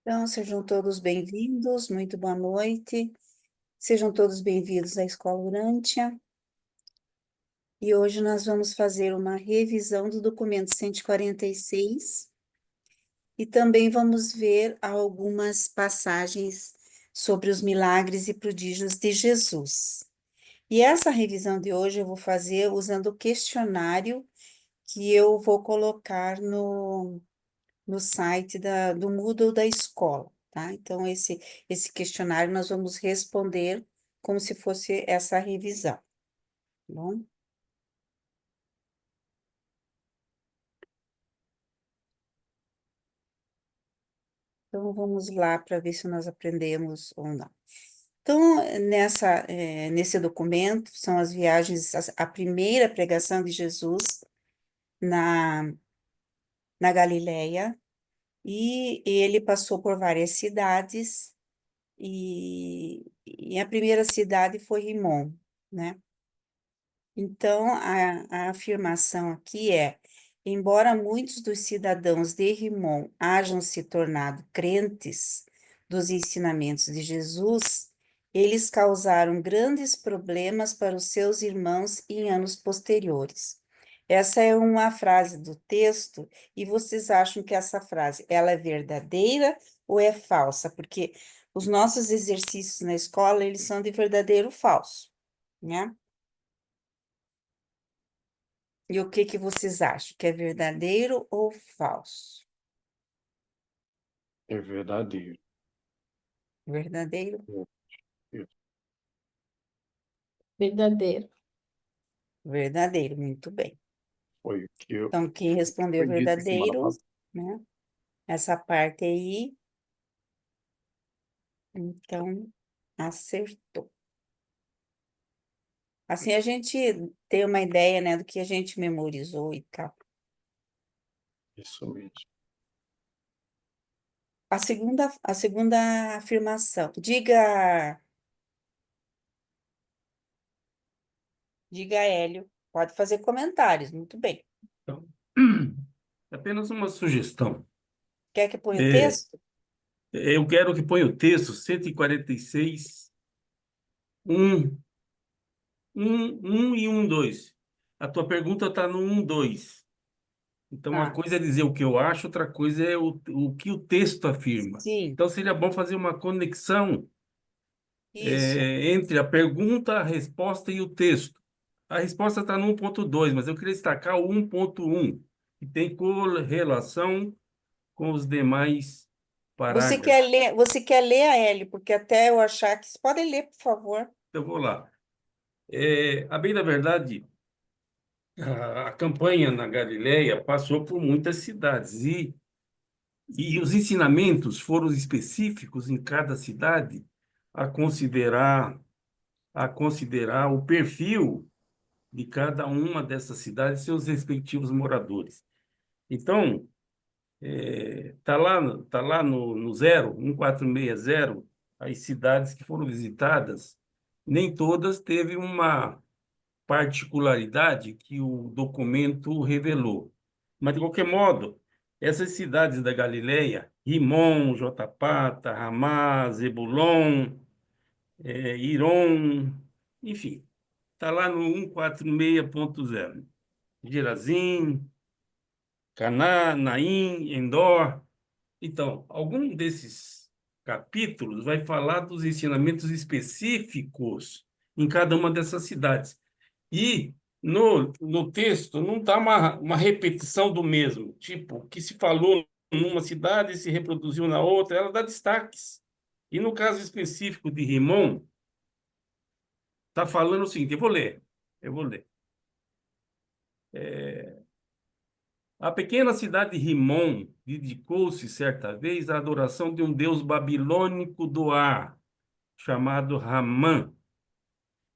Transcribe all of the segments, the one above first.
Então, sejam todos bem-vindos, muito boa noite. Sejam todos bem-vindos à Escola Urântia. E hoje nós vamos fazer uma revisão do documento 146 e também vamos ver algumas passagens sobre os milagres e prodígios de Jesus. E essa revisão de hoje eu vou fazer usando o questionário que eu vou colocar no site do Moodle da escola, tá? Então, esse questionário nós vamos responder como se fosse essa revisão, tá bom? Então, vamos lá para ver se nós aprendemos ou não. Então, nesse documento, são as viagens, a primeira pregação de Jesus na, na Galileia, e ele passou por várias cidades, e a primeira cidade foi Rimon, né? Então, a afirmação aqui é: embora muitos dos cidadãos de Rimon hajam se tornado crentes dos ensinamentos de Jesus, eles causaram grandes problemas para os seus irmãos em anos posteriores. Essa é uma frase do texto, e vocês acham que essa frase ela é verdadeira ou é falsa? Porque os nossos exercícios na escola, eles são de verdadeiro ou falso, né? E o que que vocês acham? Que é verdadeiro ou falso? É verdadeiro. Verdadeiro? É- Verdadeiro. Verdadeiro, muito bem. Foi o Então, quem que respondeu foi dito semana verdadeiro, passada. né? Essa parte aí, então, acertou. Assim a gente tem uma ideia, né, do que a gente memorizou e tal. Isso mesmo. A segunda afirmação. Diga, Hélio. Pode fazer comentários, muito bem. Então, apenas uma sugestão. Quer que ponha o É, texto? eu quero que ponha o texto 146, 1, 1 e 1, 2. A tua pergunta está no 1, 2. Então, uma Ah, coisa é dizer o que eu acho, outra coisa é o que o texto afirma. sim, Então, seria bom fazer uma conexão isso. entre a pergunta, a resposta e o texto. A resposta está no 1.2, mas eu queria destacar o 1.1, que tem correlação com os demais parágrafos. Você quer ler a Hélio, porque até eu achar que... Você pode ler, por favor. Então, vou lá. A bem da verdade, a campanha na Galileia passou por muitas cidades e os ensinamentos foram específicos em cada cidade a considerar, a considerar o perfil de cada uma dessas cidades e seus respectivos moradores. Então, tá lá no 1460, as cidades que foram visitadas, nem todas teve uma particularidade que o documento revelou. Mas, de qualquer modo, essas cidades da Galileia, Rimon, Jotapata, Ramá, Zebulon, Irom, enfim, está lá no 146.0. Gerazim, Caná, Naim, Endor. Então, algum desses capítulos vai falar dos ensinamentos específicos em cada uma dessas cidades. E no texto não está uma repetição do mesmo, tipo, o que se falou numa cidade se reproduziu na outra, ela dá destaques. E no caso específico de Rimon, está falando o seguinte, eu vou ler. A pequena cidade de Rimon dedicou-se certa vez à adoração de um deus babilônico do ar, chamado Ramã.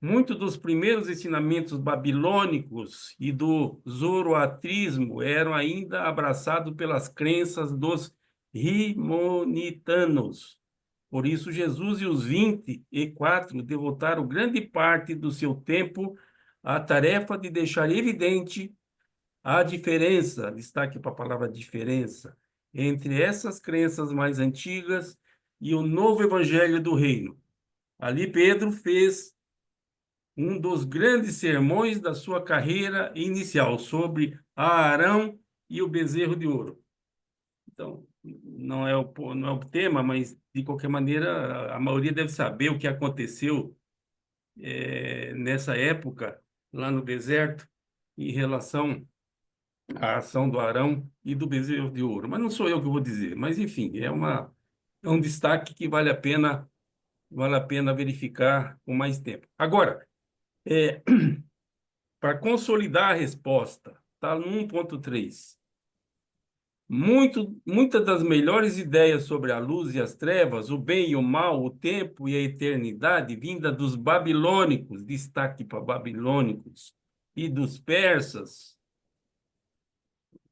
Muitos dos primeiros ensinamentos babilônicos e do zoroatrismo eram ainda abraçados pelas crenças dos rimonitanos. Por isso, Jesus e os 24 devotaram grande parte do seu tempo à tarefa de deixar evidente a diferença, destaque para a palavra diferença, entre essas crenças mais antigas e o novo evangelho do reino. Ali Pedro fez um dos grandes sermões da sua carreira inicial sobre Arão e o bezerro de ouro. Então, não é o tema, mas, de qualquer maneira, a maioria deve saber o que aconteceu nessa época, lá no deserto, em relação à ação do Arão e do bezerro de ouro. Mas não sou eu que vou dizer. Mas, enfim, é um destaque que vale a pena verificar com mais tempo. Agora, para consolidar a resposta, está no 1.3. Muitas das melhores ideias sobre a luz e as trevas, o bem e o mal, o tempo e a eternidade, vinda dos babilônicos, destaque para babilônicos, e dos persas.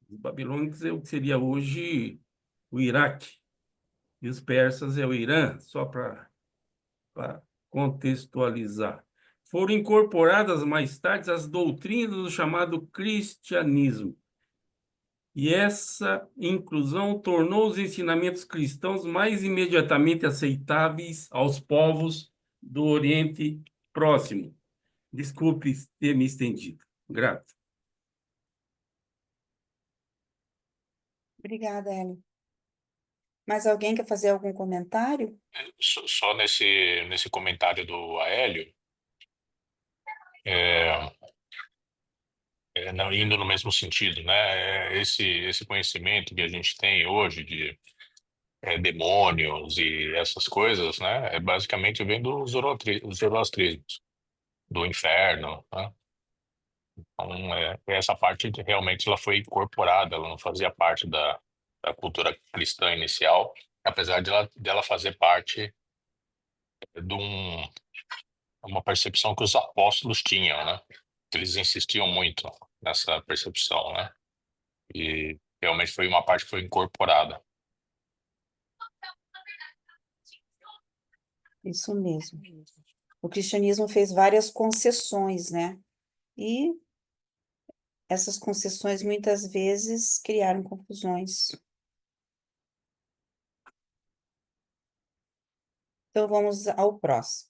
Os babilônicos é o que seria hoje o Iraque, e os persas é o Irã, só para contextualizar. Foram incorporadas mais tarde as doutrinas do chamado cristianismo. E essa inclusão tornou os ensinamentos cristãos mais imediatamente aceitáveis aos povos do Oriente Próximo. Desculpe ter me estendido. Grato. Obrigada, Ellen. Mais alguém quer fazer algum comentário? Só nesse comentário do Aélio, é, não, indo no mesmo sentido, né? Esse conhecimento que a gente tem hoje de demônios e essas coisas, né? Basicamente vem do zoroastrismos, do inferno, né? Então, essa parte realmente ela foi incorporada, ela não fazia parte da cultura cristã inicial, apesar dela fazer parte de uma percepção que os apóstolos tinham, né? Eles insistiam muito nessa percepção, né? E realmente foi uma parte que foi incorporada. Isso mesmo. O cristianismo fez várias concessões, né? E essas concessões muitas vezes criaram confusões. Então vamos ao próximo.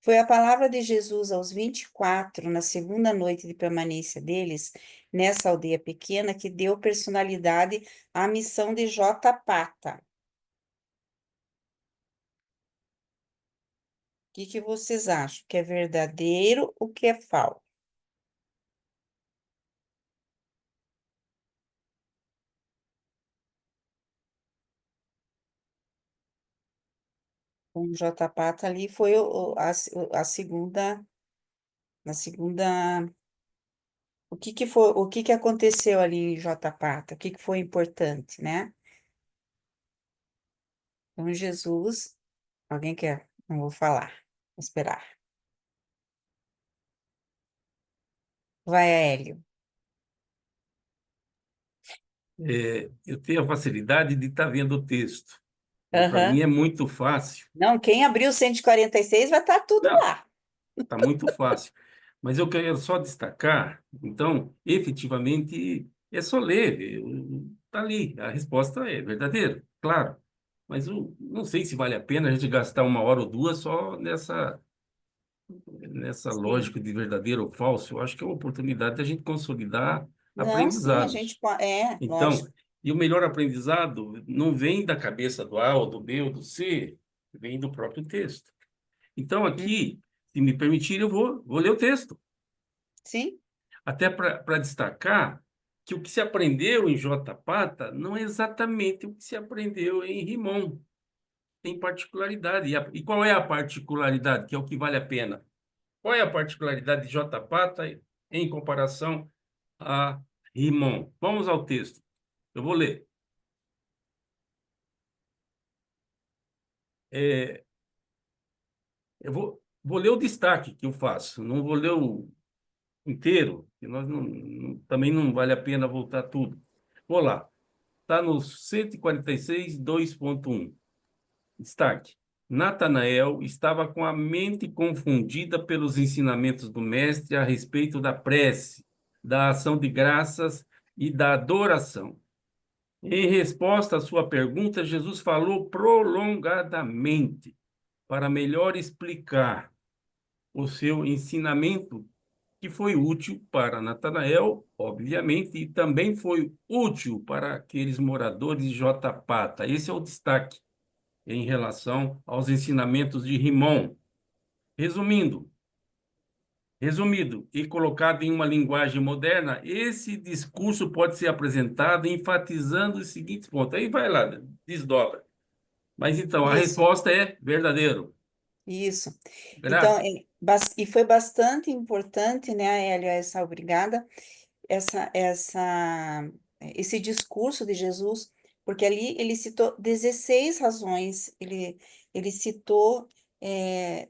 Foi a palavra de Jesus aos 24, na segunda noite de permanência deles, nessa aldeia pequena, que deu personalidade à missão de Jotapata. O que vocês acham? Que é verdadeiro, o que é falso? O Jotapata ali foi a segunda, na segunda. O que que aconteceu ali em Jotapata? O que foi importante, né? Então, Jesus, alguém quer? Não vou falar, vou esperar. Vai, Hélio. Eu tenho a facilidade de estar vendo o texto. Para mim Aham. é muito fácil. Não, quem abriu 146 vai estar tudo Não, lá. está muito fácil. Mas eu quero só destacar, então, efetivamente, é só ler. Está ali, a resposta é verdadeira, claro. Mas eu não sei se vale a pena a gente gastar uma hora ou duas só nessa Sim. lógica de verdadeiro ou falso. Eu acho que é uma oportunidade da gente consolidar Não, sim, a aprendizados. gente pode. É, Então, lógico. e o melhor aprendizado não vem da cabeça do A, ou do B, ou do C, vem do próprio texto. Então, Uhum. aqui, se me permitir, eu vou ler o texto, Sim. até para destacar que o que se aprendeu em Jotapata não é exatamente o que se aprendeu em Rimon. Tem particularidade. E qual é a particularidade, que é o que vale a pena? Qual é a particularidade de Jotapata em comparação a Rimon? Vamos ao texto. Eu vou ler. É, vou ler o destaque que eu faço, não vou ler o inteiro, que nós também não vale a pena voltar tudo. Vou lá. Está no 146, 2.1. Destaque. Natanael estava com a mente confundida pelos ensinamentos do mestre a respeito da prece, da ação de graças e da adoração. Em resposta à sua pergunta, Jesus falou prolongadamente para melhor explicar o seu ensinamento, que foi útil para Natanael, obviamente, e também foi útil para aqueles moradores de Jotapata. Esse é o destaque em relação aos ensinamentos de Rimon. Resumido e colocado em uma linguagem moderna, esse discurso pode ser apresentado enfatizando os seguintes pontos. Aí vai lá, desdobra. Mas então, a Isso, resposta é verdadeiro. isso. Então, Grato. e foi bastante importante, né, Hélio, essa obrigada, esse discurso de Jesus, porque ali ele citou 16 razões, ele citou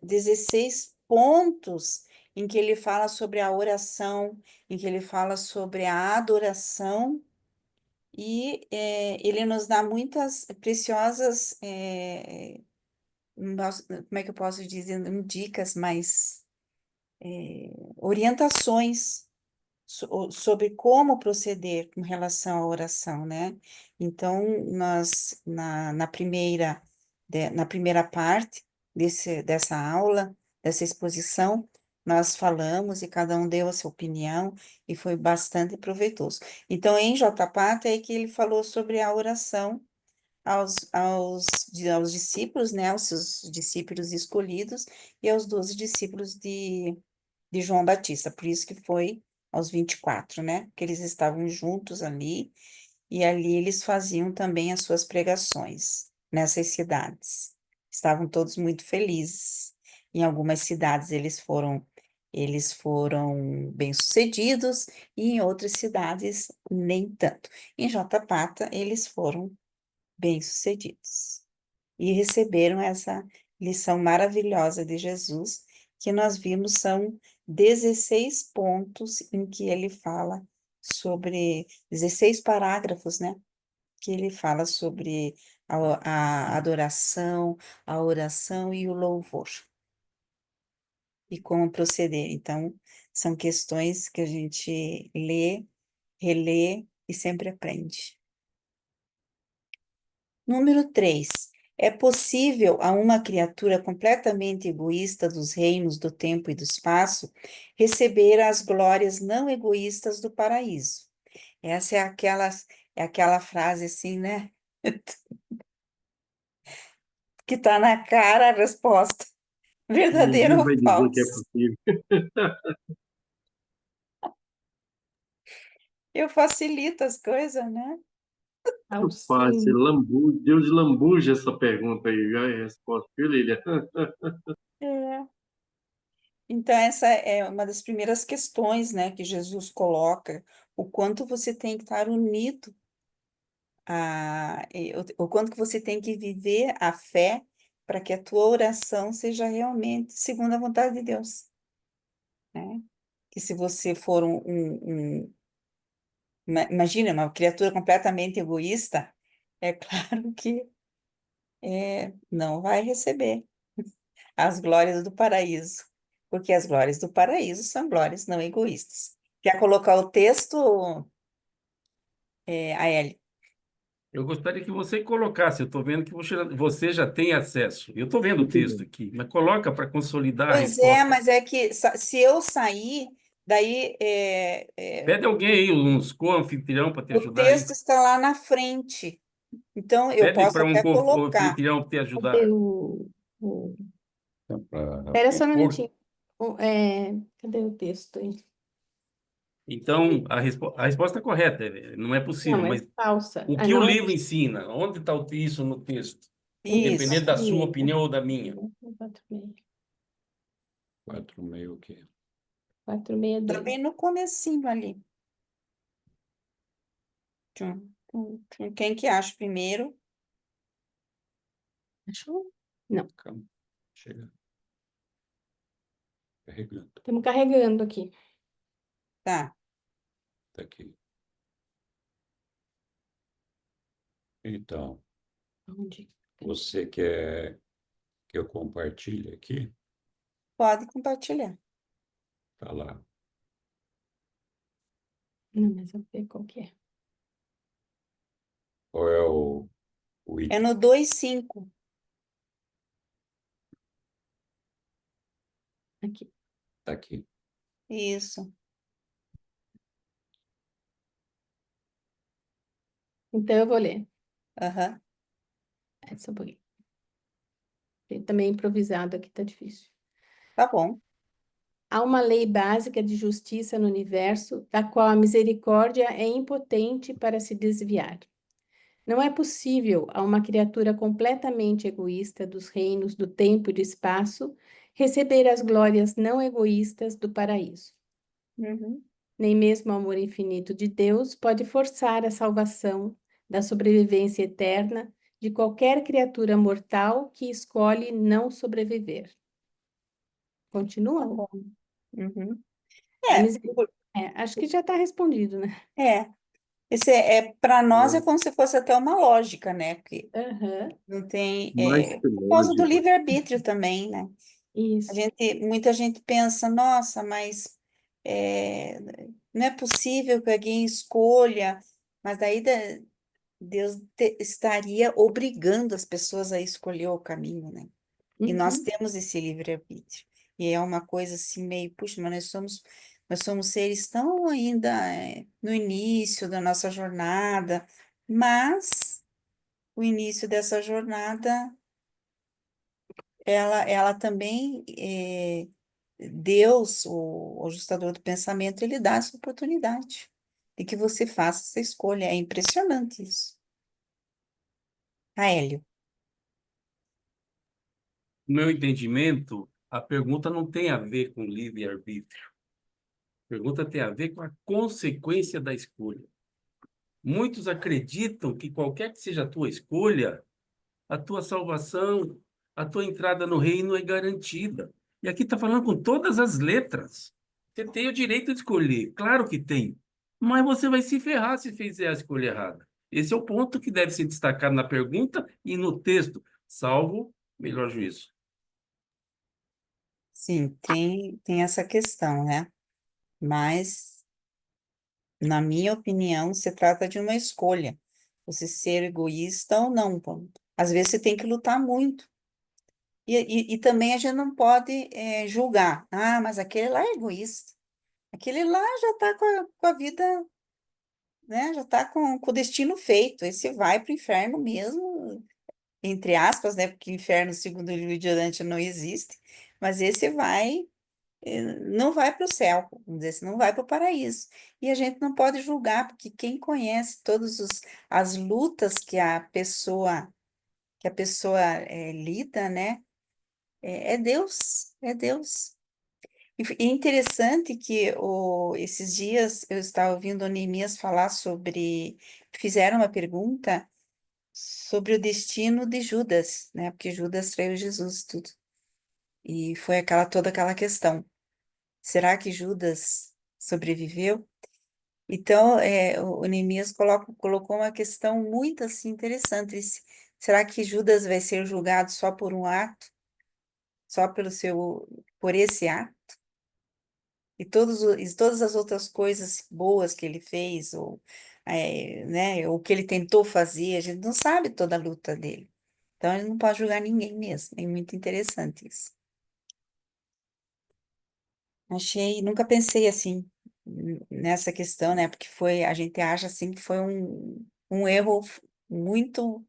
16 pontos em que ele fala sobre a oração, em que ele fala sobre a adoração, e ele nos dá muitas preciosas, como é que eu posso dizer, não dicas, mas orientações sobre como proceder com relação à oração, né? Então, nós, na primeira parte dessa aula, dessa exposição, nós falamos e cada um deu a sua opinião e foi bastante proveitoso. Então, em Jotapata é que ele falou sobre a oração aos discípulos, né? Aos seus discípulos escolhidos e aos 12 discípulos de João Batista, por isso que foi aos 24, né? Que eles estavam juntos ali, e ali eles faziam também as suas pregações nessas cidades. Estavam todos muito felizes. Em algumas cidades eles foram bem-sucedidos, e em outras cidades nem tanto. Em Jotapata, eles foram bem-sucedidos e receberam essa lição maravilhosa de Jesus, que nós vimos são 16 pontos em que ele fala sobre 16 parágrafos, né? Que ele fala sobre a adoração, a oração e o louvor, e como proceder. Então, são questões que a gente lê, relê e sempre aprende. Número 3. É possível a uma criatura completamente egoísta dos reinos do tempo e do espaço receber as glórias não egoístas do paraíso? Essa é aquela frase assim, né? Que está na cara a resposta. Verdadeiro Ninguém ou vai dizer que é falso? possível. Eu facilito as coisas, né? Muito fácil. Sim. Deus lambuja essa pergunta aí, já é a resposta, viu, Lília? É. Então, essa é uma das primeiras questões, né, que Jesus coloca, o quanto você tem que estar unido o quanto que você tem que viver a fé para que a tua oração seja realmente segundo a vontade de Deus, né? Que se você for imagina, uma criatura completamente egoísta, é claro que não vai receber as glórias do paraíso, porque as glórias do paraíso são glórias não egoístas. Quer colocar o texto, Aélia? Eu gostaria que você colocasse, eu estou vendo que você já tem acesso. Eu estou vendo o texto aqui, mas coloca para consolidar a Pois é, resposta. mas é que se eu sair, daí Pede alguém aí, uns co-anfitrião para te o ajudar aí. texto está lá na frente. Então, eu Pede posso para um até colocar. co-anfitrião te Cadê ajudar. o... Para Espera só um compor. minutinho. Cadê o texto aí? Então, a resposta é correta, não é Não, possível, é mas falsa. o Ah, que o não é livro ensina? Onde está isso no texto? Isso. Independente da sua 4,6. opinião ou da minha. 4,6. 4,5 o quê? 4,6D. Também no comecinho ali. Quem que acha primeiro? Achou? Não. Calma. Chega. Carregando. Estamos carregando aqui. Tá. Tá aqui. Então, Onde? você quer que eu compartilhe aqui? Pode compartilhar. Tá lá. Não, mas eu sei qual que é. o É item? no 2,5. Aqui. Tá aqui. Isso. Então eu vou ler. Aham. Só um pouquinho. Tem também improvisado aqui, tá difícil. Tá bom. Há uma lei básica de justiça no universo, da qual a misericórdia é impotente para se desviar. Não é possível a uma criatura completamente egoísta dos reinos do tempo e do espaço receber as glórias não egoístas do paraíso. Uhum. Nem mesmo o amor infinito de Deus pode forçar a salvação da sobrevivência eterna de qualquer criatura mortal que escolhe não sobreviver. Tá Continua? bom. Uhum. A É, miser- acho que já está respondido, né? é. Esse para nós é como se fosse até uma lógica, né? Porque Aham, não tem, Mais que por causa do lógico. livre-arbítrio também, né? isso. Muita gente pensa, nossa, mas é, não é possível que alguém escolha, mas daí Deus estaria obrigando as pessoas a escolher o caminho, né? E nós Uhum, temos esse livre-arbítrio. E é uma coisa assim meio, puxa, mas nós somos seres tão ainda no início da nossa jornada, mas o início dessa jornada, ela também, Deus, o ajustador do pensamento, ele dá essa oportunidade de que você faça essa escolha. É impressionante isso. Hélio. No meu entendimento, a pergunta não tem a ver com livre-arbítrio. A pergunta tem a ver com a consequência da escolha. Muitos acreditam que qualquer que seja a tua escolha, a tua salvação, a tua entrada no reino é garantida. E aqui está falando com todas as letras. Você tem o direito de escolher, claro que tem. Mas você vai se ferrar se fizer a escolha errada. Esse é o ponto que deve ser destacado na pergunta e no texto, salvo melhor juízo. Sim, tem essa questão, né? Mas, na minha opinião, se trata de uma escolha. Você ser egoísta ou não, ponto. Às vezes você tem que lutar muito. E também a gente não pode julgar. Ah, mas aquele lá é egoísta. Aquele lá já está com a vida, né? Já está com o destino feito. Esse vai para o inferno mesmo, entre aspas, né? Porque inferno, segundo o livro de Dante, não existe. Mas esse vai não vai para o céu, vamos dizer assim, não vai para o paraíso. E a gente não pode julgar, porque quem conhece todas as lutas que a pessoa lida, né? É Deus, é Deus. E é interessante que esses dias eu estava ouvindo o Neemias falar fizeram uma pergunta sobre o destino de Judas, né? Porque Judas traiu Jesus, tudo. E foi toda aquela questão. Será que Judas sobreviveu? Então, o Neemias colocou uma questão muito assim interessante. Será que Judas vai ser julgado só por um ato, só por esse ato? E todas as outras coisas boas que ele fez, ou, né, ou que ele tentou fazer, a gente não sabe toda a luta dele. Então, ele não pode julgar ninguém mesmo. É muito interessante isso. Nunca pensei assim nessa questão, né? Porque a gente acha assim que foi um erro muito,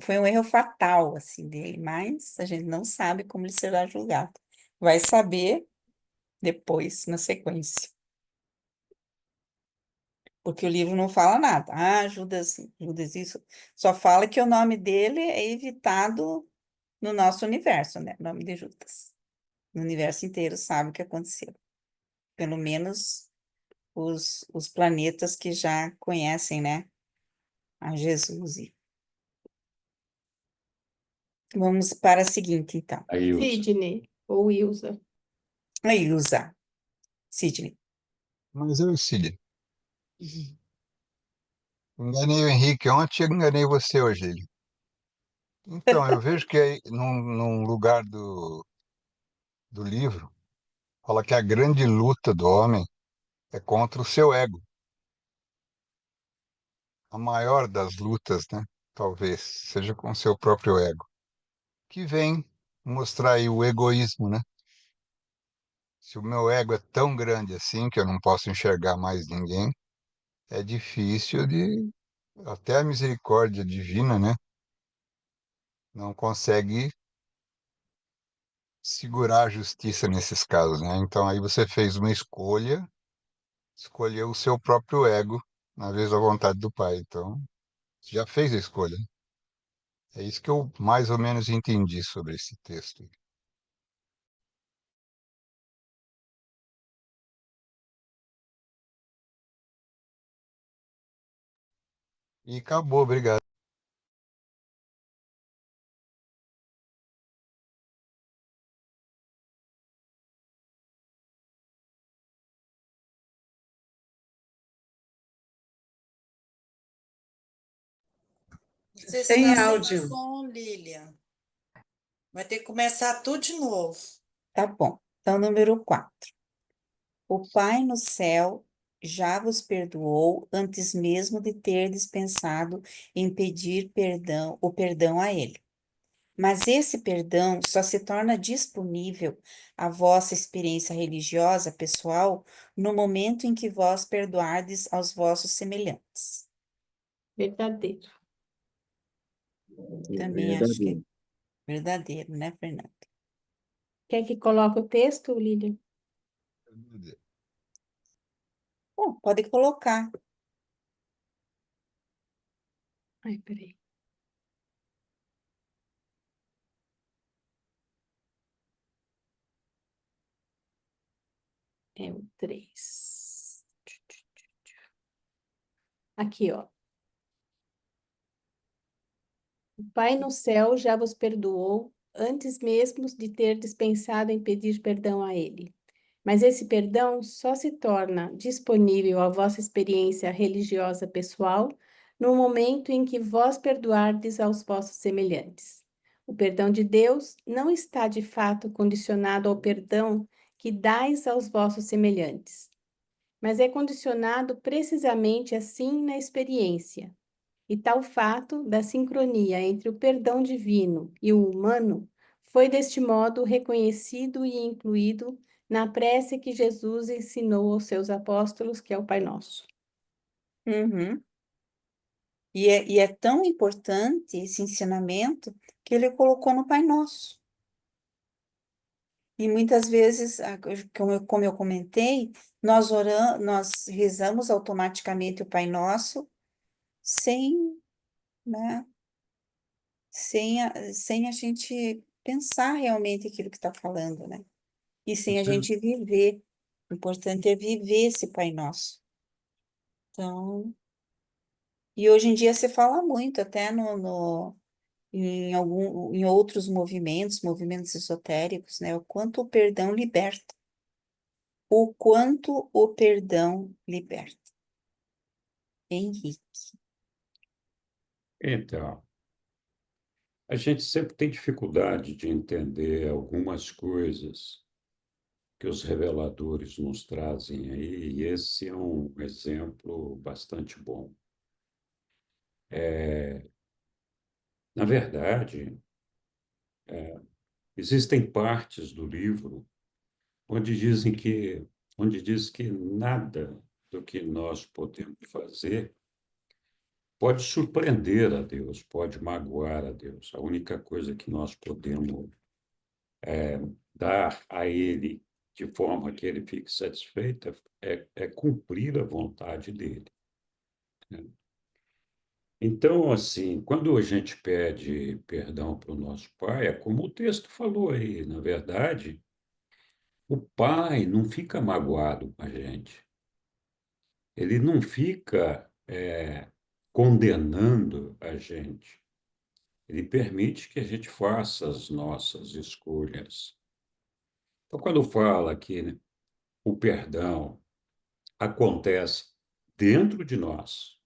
foi um erro fatal assim dele, mas a gente não sabe como ele será julgado. Vai saber depois, na sequência, porque o livro não fala nada. Ah, Judas isso, só fala que o nome dele é evitado no nosso universo, né? O nome de Judas. No universo inteiro sabe o que aconteceu. Pelo menos os planetas que já conhecem, né, a Jesus. Vamos para a seguinte, então. A Ilza. Sidney ou Ilza. A Ilza, Sidney. Mas eu, Cid, enganei o Henrique ontem e enganei você hoje. Então, eu vejo que aí, num lugar do livro, fala que a grande luta do homem é contra o seu ego. A maior das lutas, né? talvez, seja com o seu próprio ego, que vem mostrar aí o egoísmo, né? Se o meu ego é tão grande assim que eu não posso enxergar mais ninguém, é difícil de até a misericórdia divina, né? Não consegue segurar a justiça nesses casos, né? Então aí você fez uma escolha, escolheu o seu próprio ego, na vez da vontade do Pai. Então, você já fez a escolha, né? É isso que eu mais ou menos entendi sobre esse texto. E acabou, obrigado. Você Sem está sem áudio. som, Lilian. Vai ter que começar tudo de novo. Tá bom. Então, número 4. O Pai no céu já vos perdoou antes mesmo de ter dispensado em pedir perdão, o perdão a Ele. Mas esse perdão só se torna disponível à vossa experiência religiosa pessoal no momento em que vós perdoardes aos vossos semelhantes. Verdadeiro. Também acho que é Verdadeiro. verdadeiro, né, Fernanda? Quer que coloque o texto, Lilian? Bom, pode colocar. Ai, peraí. É o 3. Aqui, ó. O Pai no céu já vos perdoou antes mesmo de ter dispensado em pedir perdão a Ele. Mas esse perdão só se torna disponível à vossa experiência religiosa pessoal no momento em que vós perdoardes aos vossos semelhantes. O perdão de Deus não está de fato condicionado ao perdão que dais aos vossos semelhantes, mas é condicionado precisamente assim na experiência. E tal fato da sincronia entre o perdão divino e o humano foi deste modo reconhecido e incluído na prece que Jesus ensinou aos seus apóstolos, que é o Pai Nosso. Uhum. E é tão importante esse ensinamento que ele colocou no Pai Nosso. E muitas vezes, como eu comentei, nós rezamos automaticamente o Pai Nosso sem, né, sem a gente pensar realmente aquilo que está falando, né? E sem a Isso é gente viver. O importante é viver esse Pai Nosso. Então, e hoje em dia se fala muito, até em outros movimentos esotéricos, né? O quanto o perdão liberta. O quanto o perdão liberta. Henrique. Então, a gente sempre tem dificuldade de entender algumas coisas que os reveladores nos trazem aí, e esse é um exemplo bastante bom. Na verdade, existem partes do livro onde onde diz que nada do que nós podemos fazer pode surpreender a Deus, pode magoar a Deus. A única coisa que nós podemos dar a Ele de forma que Ele fique satisfeito é cumprir a vontade dEle, né? Então, assim, quando a gente pede perdão para o nosso Pai, é como o texto falou aí, na verdade, o Pai não fica magoado com a gente. Ele não fica condenando a gente. Ele permite que a gente faça as nossas escolhas. Então, quando fala que, né, o perdão acontece dentro de nós,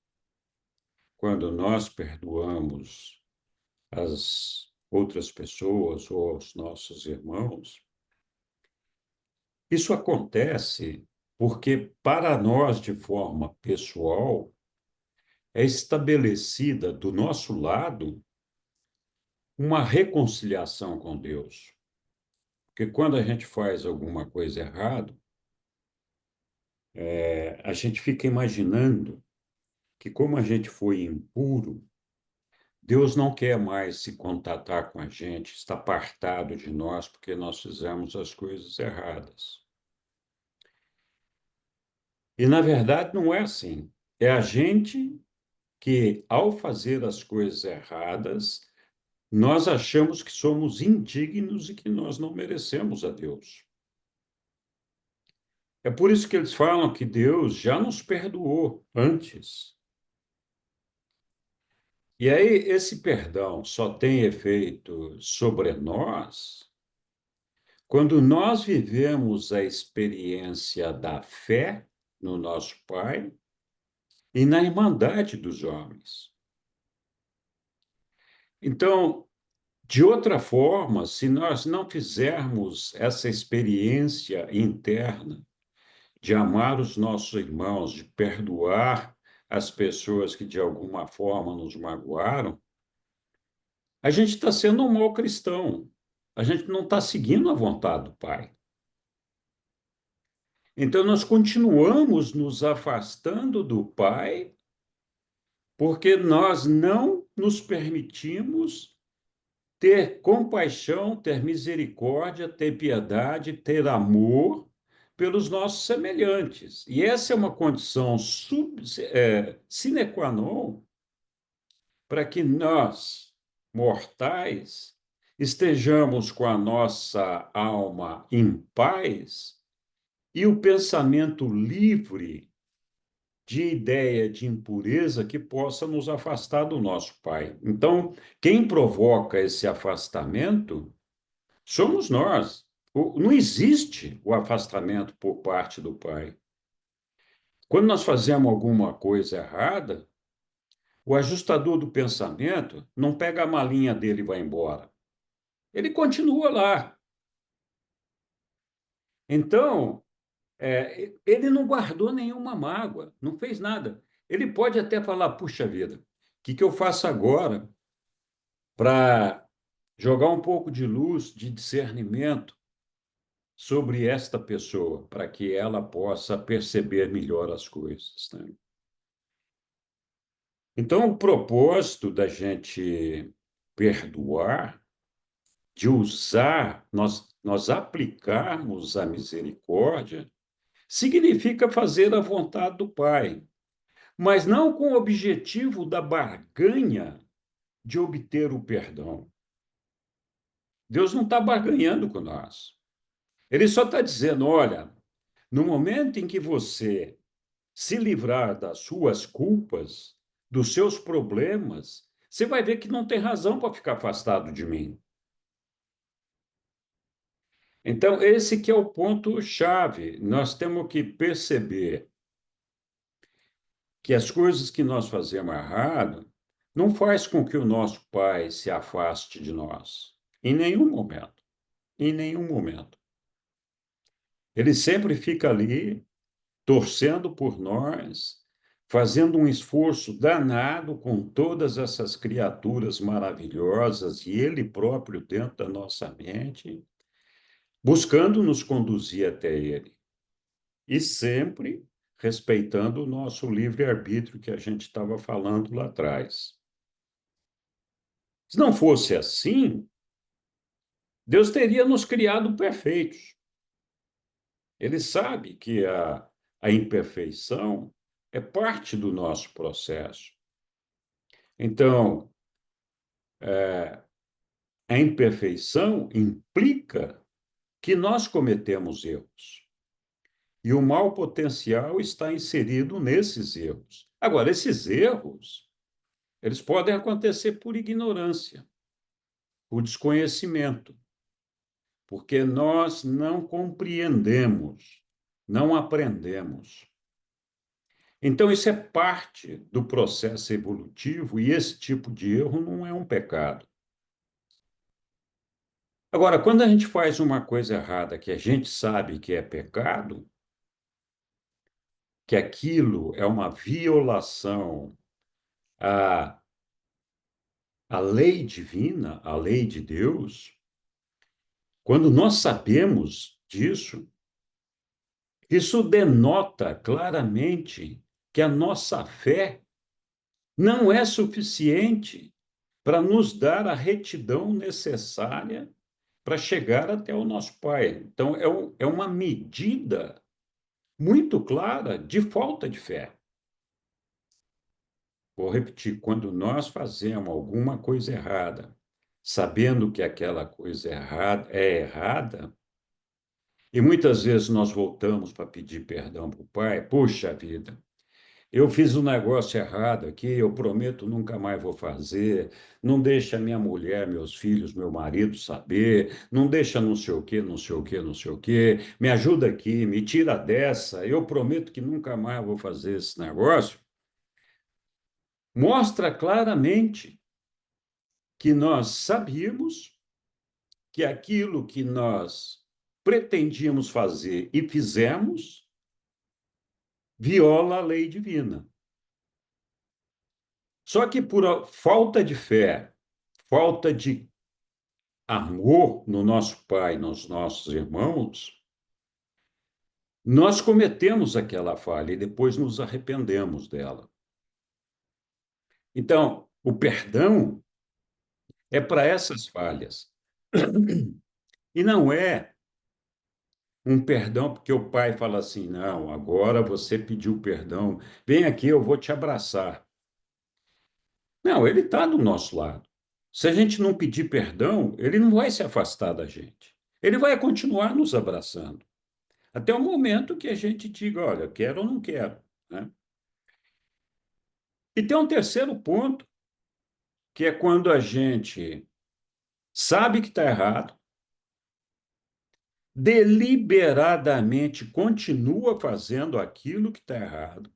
quando nós perdoamos as outras pessoas ou os nossos irmãos, isso acontece porque, para nós, de forma pessoal, é estabelecida do nosso lado uma reconciliação com Deus. Porque quando a gente faz alguma coisa errada, a gente fica imaginando que, como a gente foi impuro, Deus não quer mais se contatar com a gente, está apartado de nós porque nós fizemos as coisas erradas. E, na verdade, não é assim. É a gente que, ao fazer as coisas erradas, nós achamos que somos indignos e que nós não merecemos a Deus. É por isso que eles falam que Deus já nos perdoou antes. E aí, esse perdão só tem efeito sobre nós quando nós vivemos a experiência da fé no nosso Pai e na irmandade dos homens. Então, de outra forma, se nós não fizermos essa experiência interna de amar os nossos irmãos, de perdoar as pessoas que de alguma forma nos magoaram, a gente está sendo um mau cristão. A gente não está seguindo a vontade do Pai. Então, nós continuamos nos afastando do Pai porque nós não nos permitimos ter compaixão, ter misericórdia, ter piedade, ter amor pelos nossos semelhantes. E essa é uma condição sine qua non para que nós, mortais, estejamos com a nossa alma em paz e o pensamento livre de ideia de impureza que possa nos afastar do nosso Pai. Então, quem provoca esse afastamento somos nós. Não existe o afastamento por parte do Pai. Quando nós fazemos alguma coisa errada, o ajustador do pensamento não pega a malinha dele e vai embora. Ele continua lá. Então, ele não guardou nenhuma mágoa, não fez nada. Ele pode até falar, puxa vida, o que eu faço agora para jogar um pouco de luz, de discernimento sobre esta pessoa, para que ela possa perceber melhor as coisas, né? Então, o propósito da gente perdoar, de usar, nós aplicarmos a misericórdia, significa fazer a vontade do Pai, mas não com o objetivo da barganha de obter o perdão. Deus não está barganhando com nós. Ele só está dizendo, olha, no momento em que você se livrar das suas culpas, dos seus problemas, você vai ver que não tem razão para ficar afastado de mim. Então, esse que é o ponto-chave. Nós temos que perceber que as coisas que nós fazemos errado não faz com que o nosso Pai se afaste de nós. Em nenhum momento. Em nenhum momento. Ele sempre fica ali, torcendo por nós, fazendo um esforço danado com todas essas criaturas maravilhosas e ele próprio dentro da nossa mente, buscando nos conduzir até ele. E sempre respeitando o nosso livre-arbítrio que a gente estava falando lá atrás. Se não fosse assim, Deus teria nos criado perfeitos. Ele sabe que a imperfeição é parte do nosso processo. Então, a imperfeição implica que nós cometemos erros. E o mau potencial está inserido nesses erros. Agora, esses erros, eles podem acontecer por ignorância, por desconhecimento, porque nós não compreendemos, não aprendemos. Então, isso é parte do processo evolutivo e esse tipo de erro não é um pecado. Agora, quando a gente faz uma coisa errada que a gente sabe que é pecado, que aquilo é uma violação a, a lei divina, a lei de Deus, quando nós sabemos disso, isso denota claramente que a nossa fé não é suficiente para nos dar a retidão necessária para chegar até o nosso Pai. Então, é uma medida muito clara de falta de fé. Vou repetir: quando nós fazemos alguma coisa errada, sabendo que aquela coisa errada é errada, e muitas vezes nós voltamos para pedir perdão para o Pai, puxa vida, eu fiz um negócio errado aqui, eu prometo nunca mais vou fazer, não deixa minha mulher, meus filhos, meu marido saber, não deixa não sei o quê, não sei o quê, não sei o quê, me ajuda aqui, me tira dessa, eu prometo que nunca mais vou fazer esse negócio. Mostra claramente que nós sabíamos que aquilo que nós pretendíamos fazer e fizemos viola a lei divina. Só que por falta de fé, falta de amor no nosso pai, nos nossos irmãos, nós cometemos aquela falha e depois nos arrependemos dela. Então, o perdão é para essas falhas. E não é um perdão porque o pai fala assim: não, agora você pediu perdão, vem aqui, eu vou te abraçar. Não, ele está do nosso lado. Se a gente não pedir perdão, ele não vai se afastar da gente. Ele vai continuar nos abraçando. Até o momento que a gente diga: olha, quero ou não quero. Né? E tem um terceiro ponto, que é quando a gente sabe que está errado, deliberadamente continua fazendo aquilo que está errado,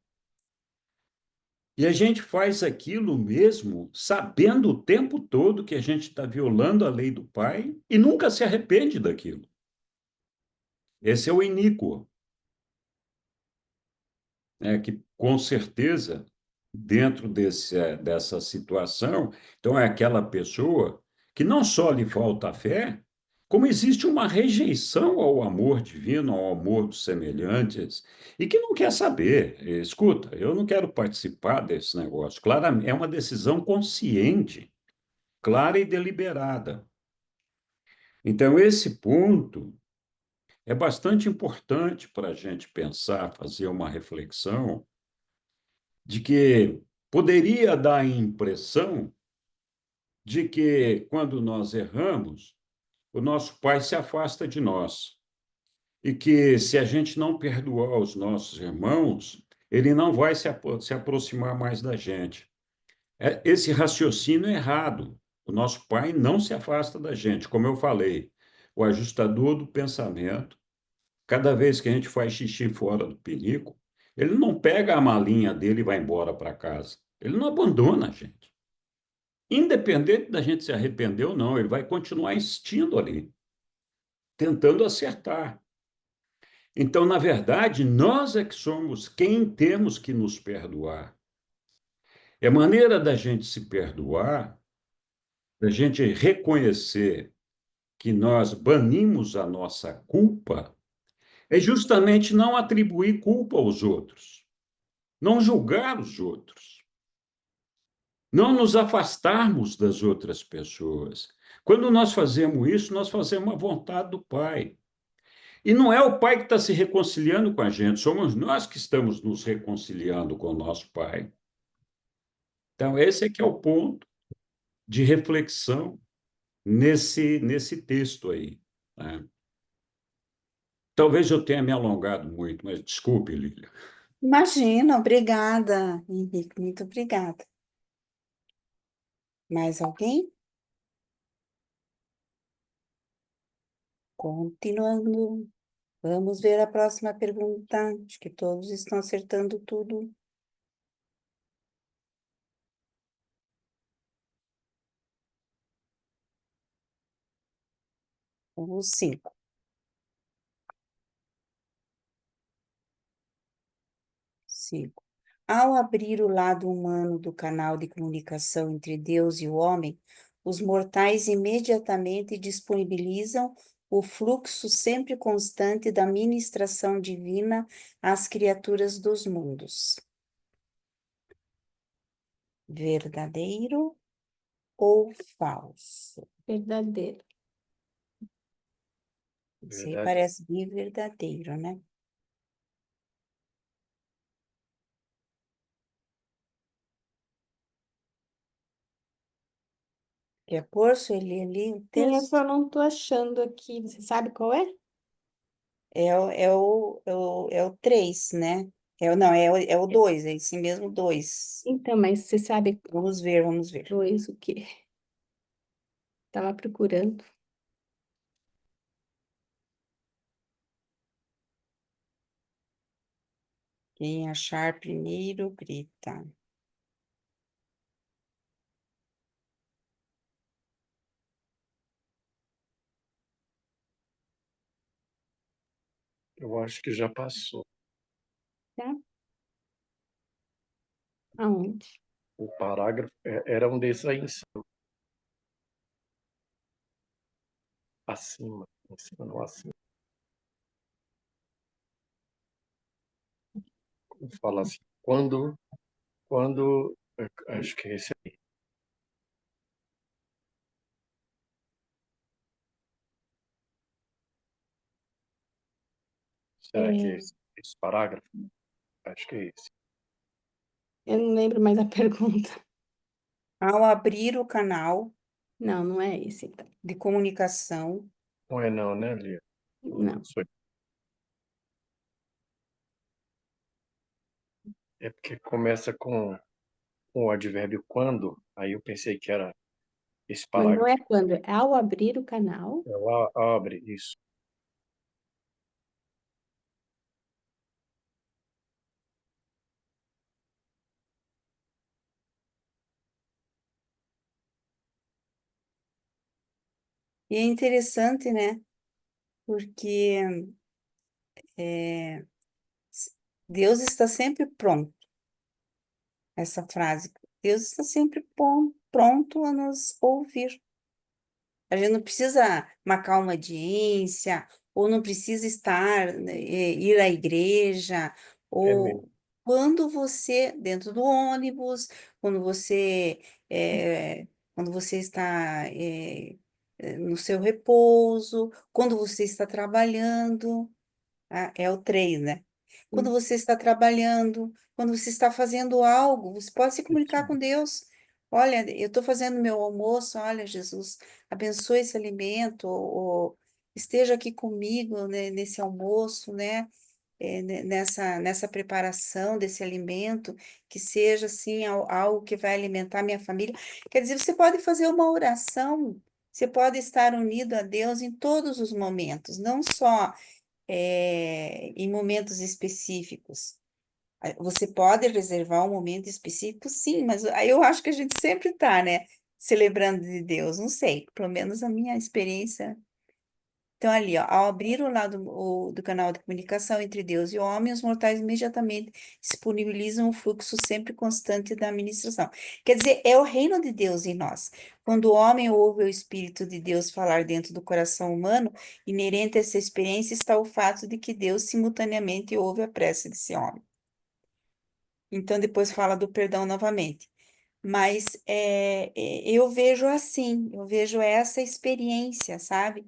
e a gente faz aquilo mesmo, sabendo o tempo todo que a gente está violando a lei do pai e nunca se arrepende daquilo. Esse é o iníquo, né? Que com certeza, dentro dessa situação, então é aquela pessoa que não só lhe falta a fé, como existe uma rejeição ao amor divino, ao amor dos semelhantes, e que não quer saber. Escuta, eu não quero participar desse negócio. Claramente, é uma decisão consciente, clara e deliberada. Então, esse ponto é bastante importante para a gente pensar, fazer uma reflexão de que poderia dar a impressão de que, quando nós erramos, o nosso Pai se afasta de nós. E que, se a gente não perdoar os nossos irmãos, ele não vai se aproximar mais da gente. Esse raciocínio é errado. O nosso Pai não se afasta da gente, como eu falei. O ajustador do pensamento, cada vez que a gente faz xixi fora do pinico, ele não pega a malinha dele e vai embora para casa. Ele não abandona a gente. Independente da gente se arrepender ou não, ele vai continuar insistindo ali, tentando acertar. Então, na verdade, nós é que somos quem temos que nos perdoar. É maneira da gente se perdoar, da gente reconhecer que nós banimos a nossa culpa, é justamente não atribuir culpa aos outros, não julgar os outros, não nos afastarmos das outras pessoas. Quando nós fazemos isso, nós fazemos a vontade do Pai. E não é o Pai que está se reconciliando com a gente, somos nós que estamos nos reconciliando com o nosso Pai. Então, esse é que é o ponto de reflexão nesse texto aí. Né? Talvez eu tenha me alongado muito, mas desculpe, Lília. Imagina, obrigada, Henrique, muito obrigada. Mais alguém? Continuando. Vamos ver a próxima pergunta. Acho que todos estão acertando tudo. Vamos 5. 5. Ao abrir o lado humano do canal de comunicação entre Deus e o homem, os mortais imediatamente disponibilizam o fluxo sempre constante da ministração divina às criaturas dos mundos. Verdadeiro ou falso? Verdadeiro. Isso aí Verdade. parece bem verdadeiro, né? Quer pôr, Sueli, ali o Sim, eu texto? só não tô achando aqui. Você sabe qual é? É o 3, né? Não, é o 2, é esse mesmo 2. Então, mas você sabe Vamos ver, vamos ver. dois o quê? Tava procurando. Quem achar primeiro, grita. Eu acho que já passou. Tá? Aonde? O parágrafo era um desses aí em cima não acima. Fala assim, quando, acho que é esse aí. Será que é É, esse parágrafo? Acho que é esse. eu não lembro mais a pergunta. Ao abrir o canal Não, não é esse, então. de comunicação, Não é não, né, Lia? Não. É porque começa com o advérbio quando, aí eu pensei que era esse Mas não parágrafo. é quando, é ao abrir o canal. Ela abre isso. e é interessante, né? Porque s- Deus está sempre pronto. Essa frase, Deus está sempre pronto a nos ouvir. A gente não precisa marcar uma audiência, ou não precisa estar, né, ir à igreja, É mesmo. ou quando você, dentro do ônibus, quando você, eh, quando você está, no seu repouso, quando você está trabalhando, é o 3, né? Quando você está trabalhando, quando você está fazendo algo, você pode se comunicar com Deus. Olha, eu estou fazendo meu almoço, olha, Jesus, abençoe esse alimento, ou esteja aqui comigo, né, nesse almoço, né? Nessa preparação desse alimento, que seja assim algo que vai alimentar minha família. Quer dizer, você pode fazer uma oração, você pode estar unido a Deus em todos os momentos, não só em momentos específicos. Você pode reservar um momento específico, sim, mas aí eu acho que a gente sempre está, né, celebrando de Deus, não sei, pelo menos a minha experiência. Então, ali, ó, ao abrir o lado do canal de comunicação entre Deus e o homem, os mortais imediatamente disponibilizam o fluxo sempre constante da administração. Quer dizer, é o reino de Deus em nós. Quando o homem ouve o Espírito de Deus falar dentro do coração humano, inerente a essa experiência está o fato de que Deus simultaneamente ouve a prece desse homem. Então, depois fala do perdão novamente. Mas eu vejo assim, eu vejo essa experiência, sabe?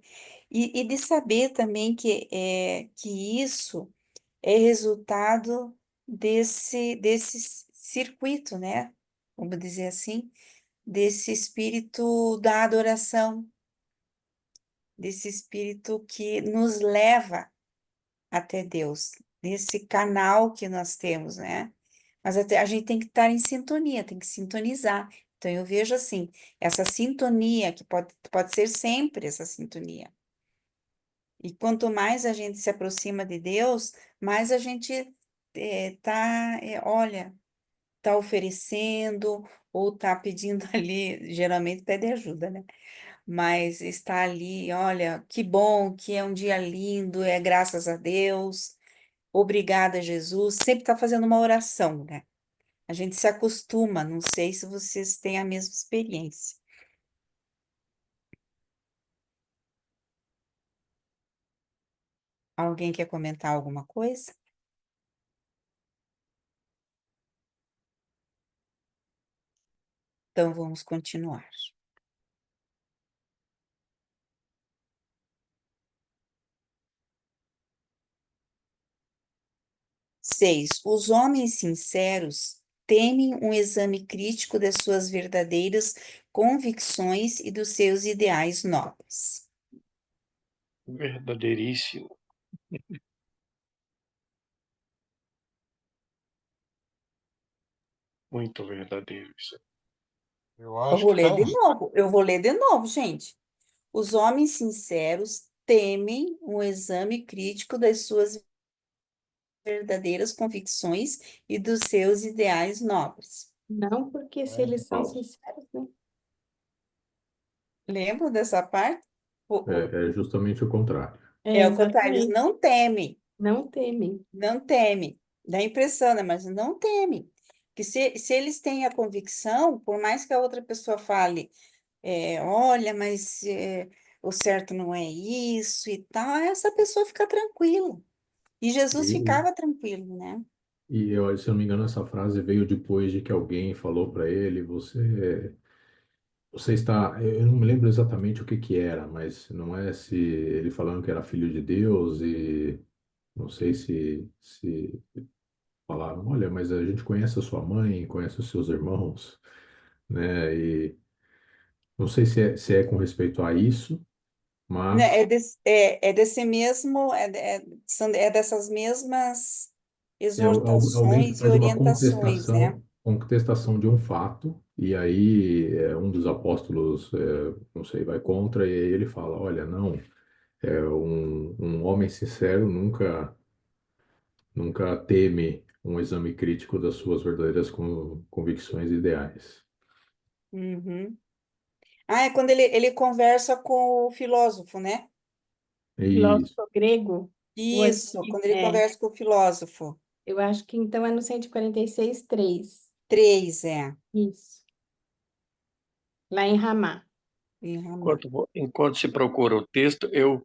E de saber também que isso é resultado desse circuito, né? Vamos dizer assim, desse espírito da adoração, desse espírito que nos leva até Deus, desse canal que nós temos, né? Mas até a gente tem que estar em sintonia, tem que sintonizar. Então, eu vejo assim, essa sintonia, que pode ser sempre essa sintonia. E quanto mais a gente se aproxima de Deus, mais a gente olha, tá oferecendo ou tá pedindo ali, geralmente pede ajuda, né? Mas está ali, olha, que bom, que é um dia lindo, é graças a Deus, obrigada, Jesus, sempre está fazendo uma oração, né? A gente se acostuma, não sei se vocês têm a mesma experiência. Alguém quer comentar alguma coisa? Então vamos continuar. 6. Os homens sinceros temem um exame crítico das suas verdadeiras convicções e dos seus ideais nobres. Verdadeiríssimo. Muito verdadeiro isso. Eu Eu acho vou que ler está de novo, gente. Os homens sinceros temem um exame crítico das suas verdadeiras convicções e dos seus ideais nobres. Não, porque se eles são sinceros, né? Lembra dessa parte? É justamente o contrário. É o contrário, eles Exatamente. não temem. Não temem. Não teme. Dá impressão, né? Mas não teme. Que se eles têm a convicção, por mais que a outra pessoa fale, olha, mas o certo não é isso e tal, essa pessoa fica tranquila. E Jesus E, ficava tranquilo, né? se eu não me engano, essa frase veio depois de que alguém falou para ele: você está. Eu não me lembro exatamente o que que era, mas não é se ele falando que era filho de Deus e não sei se falaram: olha, mas a gente conhece a sua mãe, conhece os seus irmãos, né? E não sei se é com respeito a isso, Né, mas é desse mesmo, é dessas mesmas alguém que exortações e faz uma orientações, né? contestação de um fato, e aí um dos apóstolos, não sei, vai contra, e aí ele fala: olha, não, um homem sincero nunca teme um exame crítico das suas verdadeiras convicções e ideais. Uhum. Ah, é quando ele conversa com o filósofo, né? E Filósofo grego, o Isso, antigo, quando ele conversa com o filósofo. eu acho que então é no 146:3. 3, é. Isso, lá em Ramá. Em Ramá. Enquanto se procura o texto, eu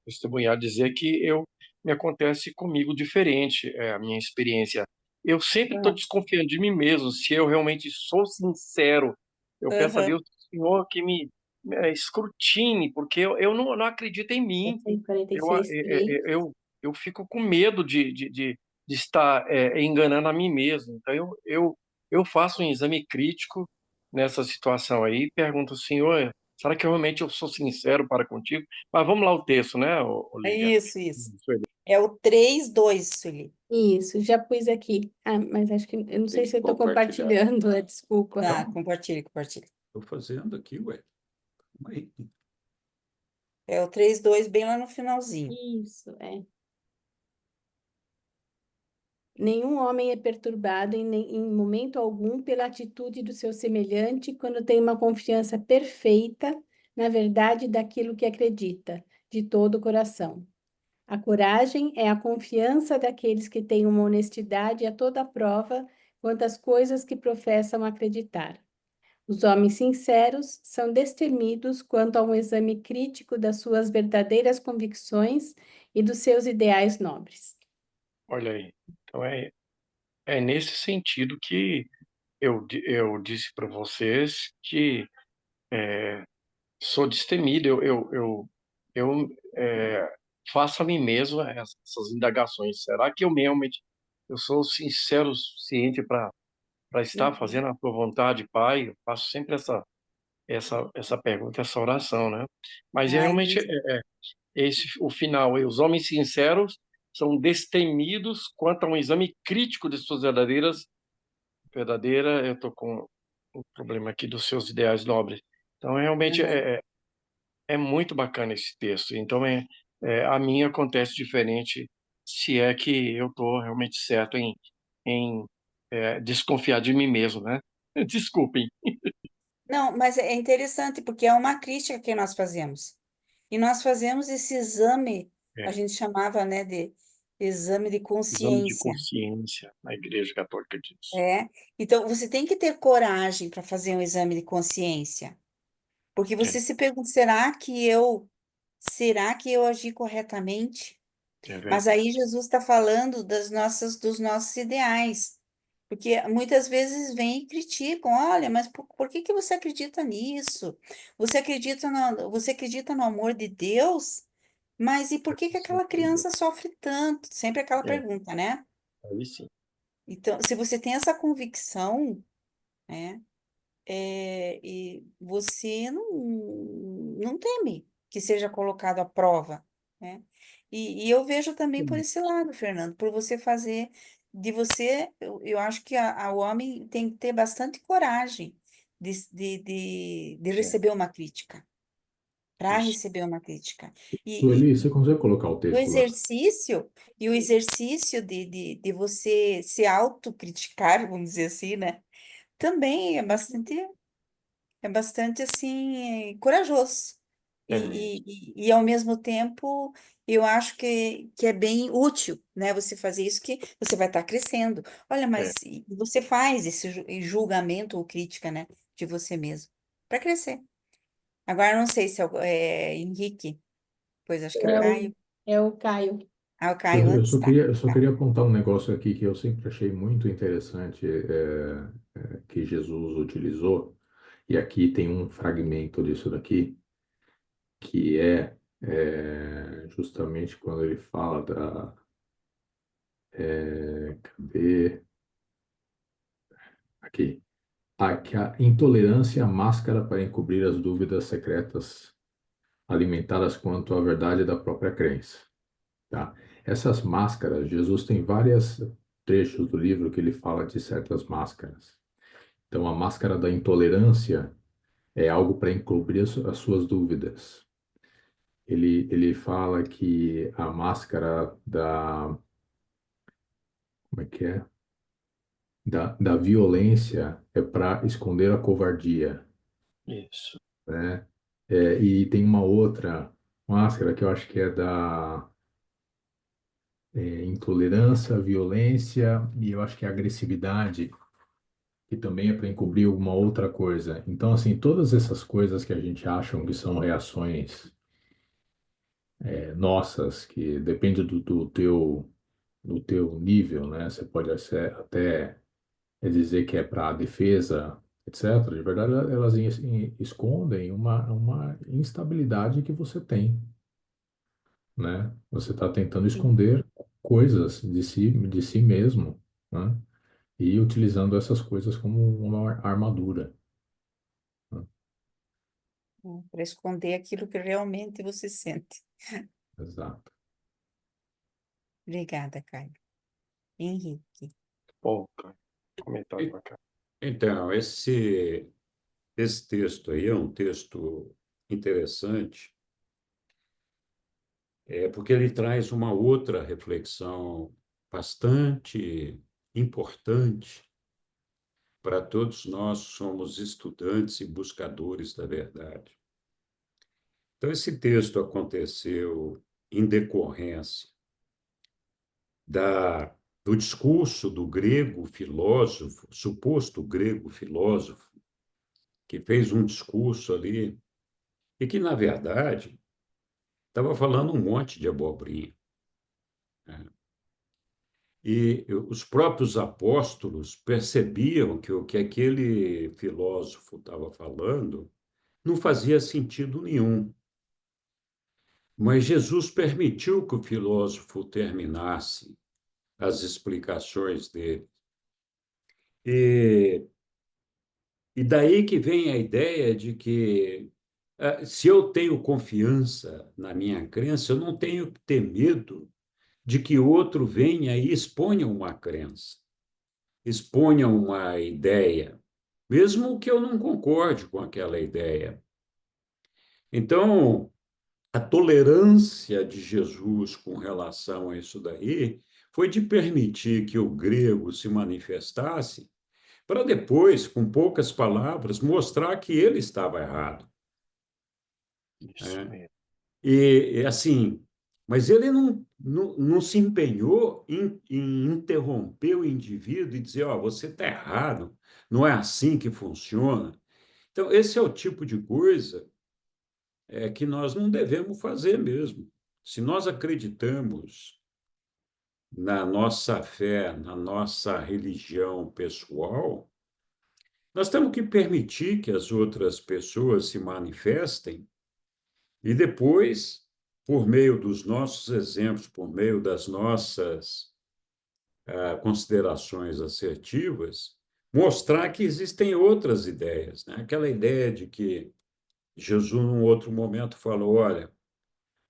testemunhar dizer que me acontece comigo diferente, a minha experiência. Eu sempre estou Ah, desconfiando de mim mesmo, se eu realmente sou sincero. Eu peço a aham. Deus, Senhor, que me escrutine, porque eu não acredito em É mim. Eu, a- 146:3. eu fico com medo de estar enganando a mim mesmo. Então, eu faço um exame crítico nessa situação aí e pergunto, Senhor, será que realmente eu sou sincero para contigo? Mas vamos lá o texto, né, É Lívia? isso, isso. É o 3:2, Sueli. Isso, já pus aqui. Ah, mas acho que eu não sei Tem se que eu estou compartilhar. compartilhando, desculpa. Tá, Então, compartilha, compartilha. estou fazendo aqui, ué. Calma aí. É o 3:2 bem lá no finalzinho. Isso, é. Nenhum homem é perturbado em momento algum pela atitude do seu semelhante quando tem uma confiança perfeita na verdade daquilo que acredita, de todo o coração. A coragem é a confiança daqueles que têm uma honestidade a toda prova quanto às coisas que professam acreditar. Os homens sinceros são destemidos quanto a um exame crítico das suas verdadeiras convicções e dos seus ideais nobres. Olha aí. Então, é nesse sentido que eu disse para vocês que sou destemido, eu faço a mim mesmo essas indagações. Será que eu realmente eu sou sincero o suficiente para estar Uhum. fazendo a tua vontade, Pai? Eu faço sempre essa pergunta, essa oração, né? Mas Ah, realmente entendi. esse o final. E os homens sinceros são destemidos quanto a um exame crítico de suas verdadeira. Eu estou com o problema aqui dos seus ideais nobres. Então, realmente Aham. é muito bacana esse texto. Então, a minha acontece diferente, se é que eu estou realmente certo em desconfiar de mim mesmo, né? Desculpem. Não, mas é interessante porque é uma crítica que nós fazemos. E nós fazemos esse exame, a É, gente chamava, né, Exame de Exame de consciência. consciência, a Igreja Católica diz. É. Então, você tem que ter coragem para fazer um exame de consciência. Porque você se pergunta, será que eu agi corretamente? É Mas verdade. aí Jesus está falando dos nossos ideais. Porque muitas vezes vem e criticam, olha, mas por que que você acredita nisso? Você acredita no amor de Deus? Mas e por que que aquela criança sofre tanto? Sempre aquela É, pergunta, né? aí sim. Então, se você tem essa convicção, né? E você não teme que seja colocado à prova, né? E eu vejo também por esse lado, Fernando, por você fazer, eu acho que o homem tem que ter bastante coragem de É, receber uma crítica, para isso. receber uma crítica. E Sueli, você consegue colocar o o texto lá? exercício, de você se autocriticar, vamos dizer assim, né? Também é bastante assim corajoso. É mesmo. E ao mesmo tempo, eu acho que é bem útil, né? Você fazer isso, que você vai estar crescendo. Olha, É, mas você faz esse julgamento ou crítica, né? De você mesmo, para crescer. Agora, não sei se é Henrique, pois acho que é o É Caio. o Caio. Ah, o Caio Eu antes, só tá? queria, eu só Tá. queria apontar um negócio aqui que eu sempre achei muito interessante, que Jesus utilizou, e aqui tem um fragmento disso daqui, que justamente quando ele fala cadê? Aqui. Que a intolerância é a máscara para encobrir as dúvidas secretas alimentadas quanto à verdade da própria crença. Tá? Essas máscaras, Jesus tem vários trechos do livro que ele fala de certas máscaras. Então, a máscara da intolerância é algo para encobrir as suas dúvidas. Ele fala que a máscara como é que é? Da violência é para esconder a covardia, isso. né? E tem uma outra máscara que eu acho que é intolerância, violência e eu acho que é agressividade, que também é para encobrir alguma outra coisa. Então, assim, todas essas coisas que a gente acha que são reações nossas, que depende do teu nível, né? Você pode até dizer que é para defesa, etc. De verdade, elas escondem uma instabilidade que você tem, né? Você está tentando Sim. esconder coisas de si mesmo, né? E utilizando essas coisas como uma armadura, né? Para esconder aquilo que realmente você sente. Exato. Obrigada, Caio. Henrique. Bom, cara, comentário E- bacana. Então, esse texto aí é um texto interessante, porque ele traz uma outra reflexão bastante importante para todos nós que somos estudantes e buscadores da verdade. Então, esse texto aconteceu em decorrência do discurso do grego filósofo, suposto grego filósofo, que fez um discurso ali, e que, na verdade, estava falando um monte de abobrinha, né? E os próprios apóstolos percebiam que o que aquele filósofo estava falando não fazia sentido nenhum. Mas Jesus permitiu que o filósofo terminasse as explicações dele. E, e daí que vem a ideia de que, se eu tenho confiança na minha crença, eu não tenho que ter medo de que outro venha e exponha uma crença, exponha uma ideia, mesmo que eu não concorde com aquela ideia. Então, a tolerância de Jesus com relação a isso daí foi de permitir que o grego se manifestasse, para depois, com poucas palavras, mostrar que ele estava errado, Isso né? mesmo. E assim, Mas ele não se empenhou em interromper o indivíduo e dizer, ó, você está errado, não é assim que funciona. Então, esse é o tipo de coisa que nós não devemos fazer mesmo. Se nós acreditamos na nossa fé, na nossa religião pessoal, nós temos que permitir que as outras pessoas se manifestem e depois, por meio dos nossos exemplos, por meio das nossas considerações assertivas, mostrar que existem outras ideias, né? Aquela ideia de que Jesus, num outro momento, falou: olha,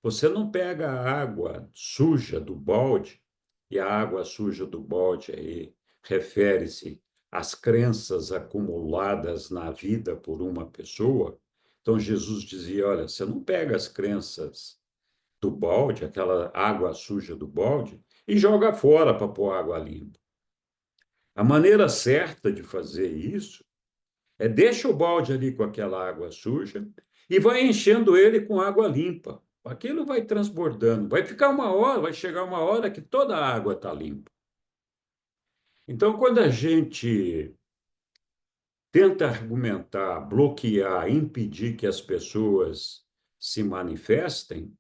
você não pega a água suja do balde, e a água suja do balde aí refere-se às crenças acumuladas na vida por uma pessoa. Então, Jesus dizia: olha, você não pega as crenças do balde, aquela água suja do balde, e joga fora para pôr água limpa. A maneira certa de fazer isso é deixa o balde ali com aquela água suja e vai enchendo ele com água limpa. Aquilo vai transbordando. Vai ficar uma hora, vai chegar uma hora que toda a água está limpa. Então, quando a gente tenta argumentar, bloquear, impedir que as pessoas se manifestem,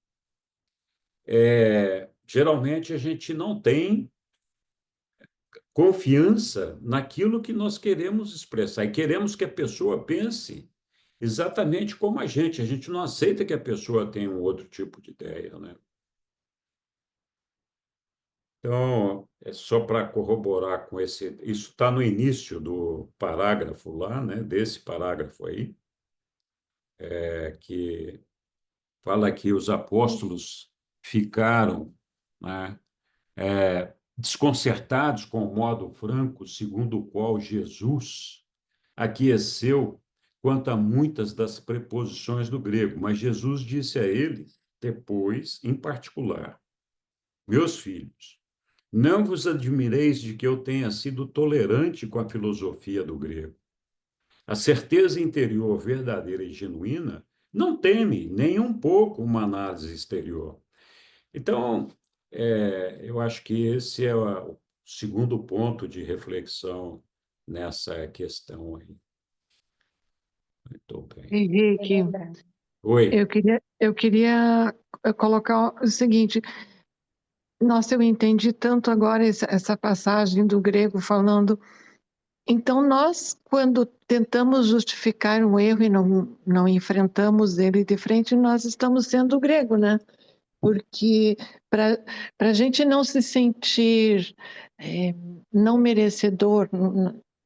geralmente a gente não tem confiança naquilo que nós queremos expressar e queremos que a pessoa pense exatamente como a gente. A gente não aceita que a pessoa tenha um outro tipo de ideia, né? Então, é só para corroborar com esse. Isso está no início do parágrafo lá, né? Desse parágrafo aí, que fala que os apóstolos ficaram, né, desconcertados com o modo franco segundo o qual Jesus aqueceu quanto a muitas das preposições do grego, mas Jesus disse a ele, depois, em particular: meus filhos, não vos admireis de que eu tenha sido tolerante com a filosofia do grego. A certeza interior verdadeira e genuína não teme nem um pouco uma análise exterior. Então, eu acho que esse é o segundo ponto de reflexão nessa questão aí. Muito bem. Henrique, Oi. eu queria colocar o seguinte. Nossa, eu entendi tanto agora essa passagem do grego falando. Então, nós, quando tentamos justificar um erro e não enfrentamos ele de frente, nós estamos sendo grego, né? Porque para a gente não se sentir não merecedor,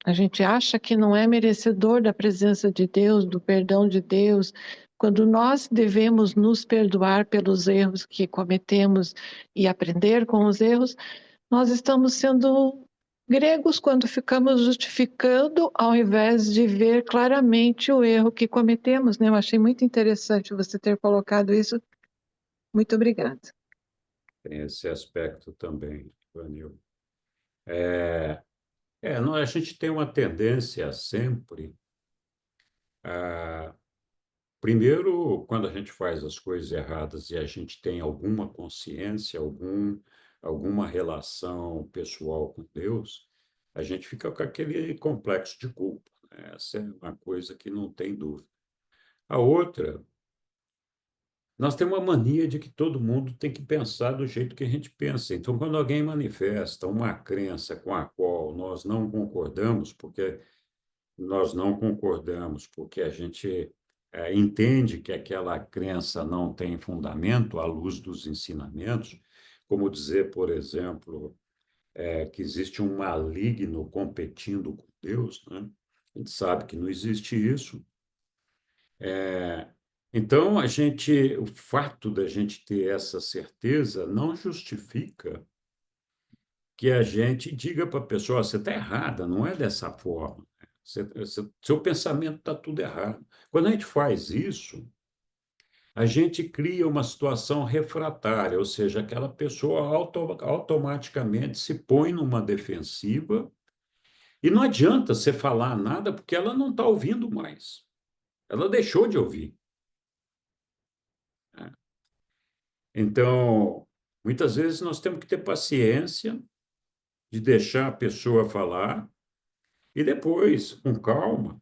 a gente acha que não é merecedor da presença de Deus, do perdão de Deus, quando nós devemos nos perdoar pelos erros que cometemos e aprender com os erros, nós estamos sendo gregos quando ficamos justificando ao invés de ver claramente o erro que cometemos, né? Eu achei muito interessante você ter colocado isso. Muito obrigada. Tem esse aspecto também, Vanil. A gente tem uma tendência sempre primeiro, quando a gente faz as coisas erradas e a gente tem alguma consciência, alguma relação pessoal com Deus, a gente fica com aquele complexo de culpa, né? Essa é uma coisa que não tem dúvida. A outra, nós temos uma mania de que todo mundo tem que pensar do jeito que a gente pensa. Então, quando alguém manifesta uma crença com a qual nós não concordamos, porque a gente entende que aquela crença não tem fundamento à luz dos ensinamentos, como dizer, por exemplo, que existe um maligno competindo com Deus, né? A gente sabe que não existe isso. Então, o fato da gente ter essa certeza não justifica que a gente diga para a pessoa: você está errada, não é dessa forma. Seu pensamento está tudo errado. Quando a gente faz isso, a gente cria uma situação refratária, ou seja, aquela pessoa automaticamente se põe numa defensiva e não adianta você falar nada porque ela não está ouvindo mais. Ela deixou de ouvir. Então, Muitas vezes nós temos que ter paciência de deixar a pessoa falar e depois, com calma,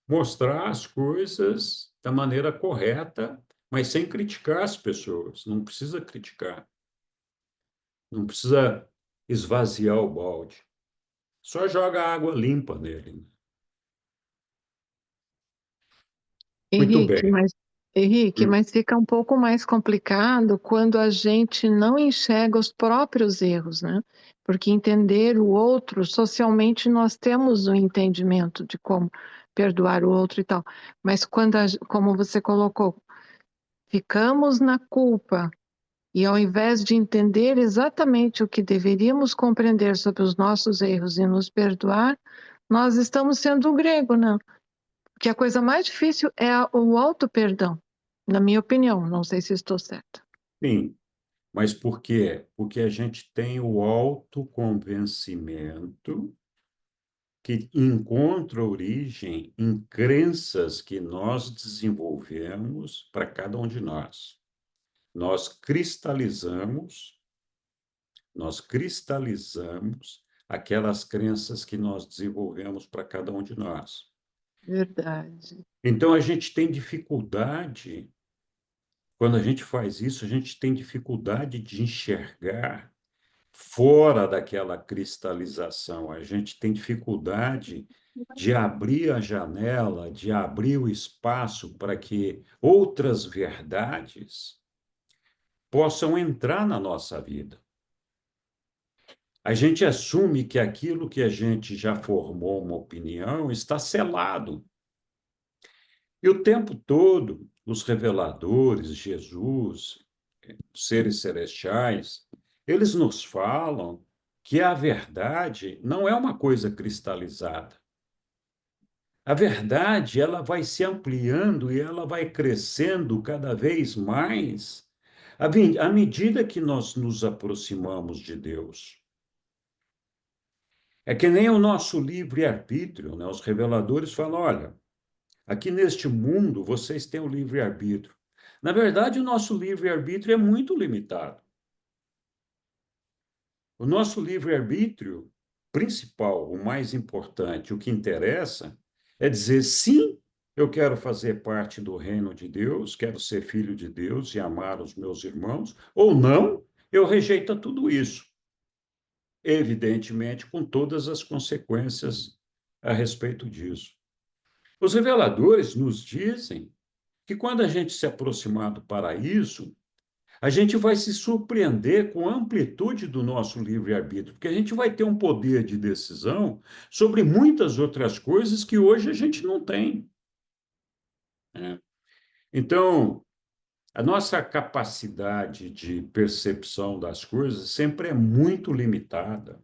mostrar as coisas da maneira correta, mas sem criticar as pessoas. Não precisa criticar. Não precisa esvaziar o balde. Só joga água limpa nele. Muito Henrique, bem. Hum. mas fica um pouco mais complicado quando a gente não enxerga os próprios erros, né? Porque entender o outro, socialmente nós temos um entendimento de como perdoar o outro e tal. Mas quando, como você colocou, ficamos na culpa e ao invés de entender exatamente o que deveríamos compreender sobre os nossos erros e nos perdoar, nós estamos sendo o grego, né? Que a coisa mais difícil é o auto-perdão, na minha opinião, não sei se estou certa. Sim, mas por quê? Porque a gente tem o autoconvencimento que encontra origem em crenças que nós desenvolvemos para cada um de nós. Nós cristalizamos aquelas crenças que nós desenvolvemos para cada um de nós. Verdade. Então, a gente tem dificuldade, quando a gente faz isso, a gente tem dificuldade de enxergar fora daquela cristalização. A gente tem dificuldade de abrir a janela, de abrir o espaço para que outras verdades possam entrar na nossa vida. A gente assume que aquilo que a gente já formou uma opinião está selado. E o tempo todo, os reveladores, Jesus, os seres celestiais, eles nos falam que a verdade não é uma coisa cristalizada. A verdade, ela vai se ampliando e ela vai crescendo cada vez mais à medida que nós nos aproximamos de Deus. É que nem o nosso livre-arbítrio, né? Os reveladores falam, olha, aqui neste mundo vocês têm o livre-arbítrio. Na verdade, o nosso livre-arbítrio é muito limitado. O nosso livre-arbítrio principal, o mais importante, o que interessa, é dizer sim, eu quero fazer parte do reino de Deus, quero ser filho de Deus e amar os meus irmãos, ou não, eu rejeito tudo isso. Evidentemente, com todas as consequências a respeito disso. Os reveladores nos dizem que quando a gente se aproximar do paraíso, a gente vai se surpreender com a amplitude do nosso livre-arbítrio, porque a gente vai ter um poder de decisão sobre muitas outras coisas que hoje a gente não tem. Né? Então, a nossa capacidade de percepção das coisas sempre é muito limitada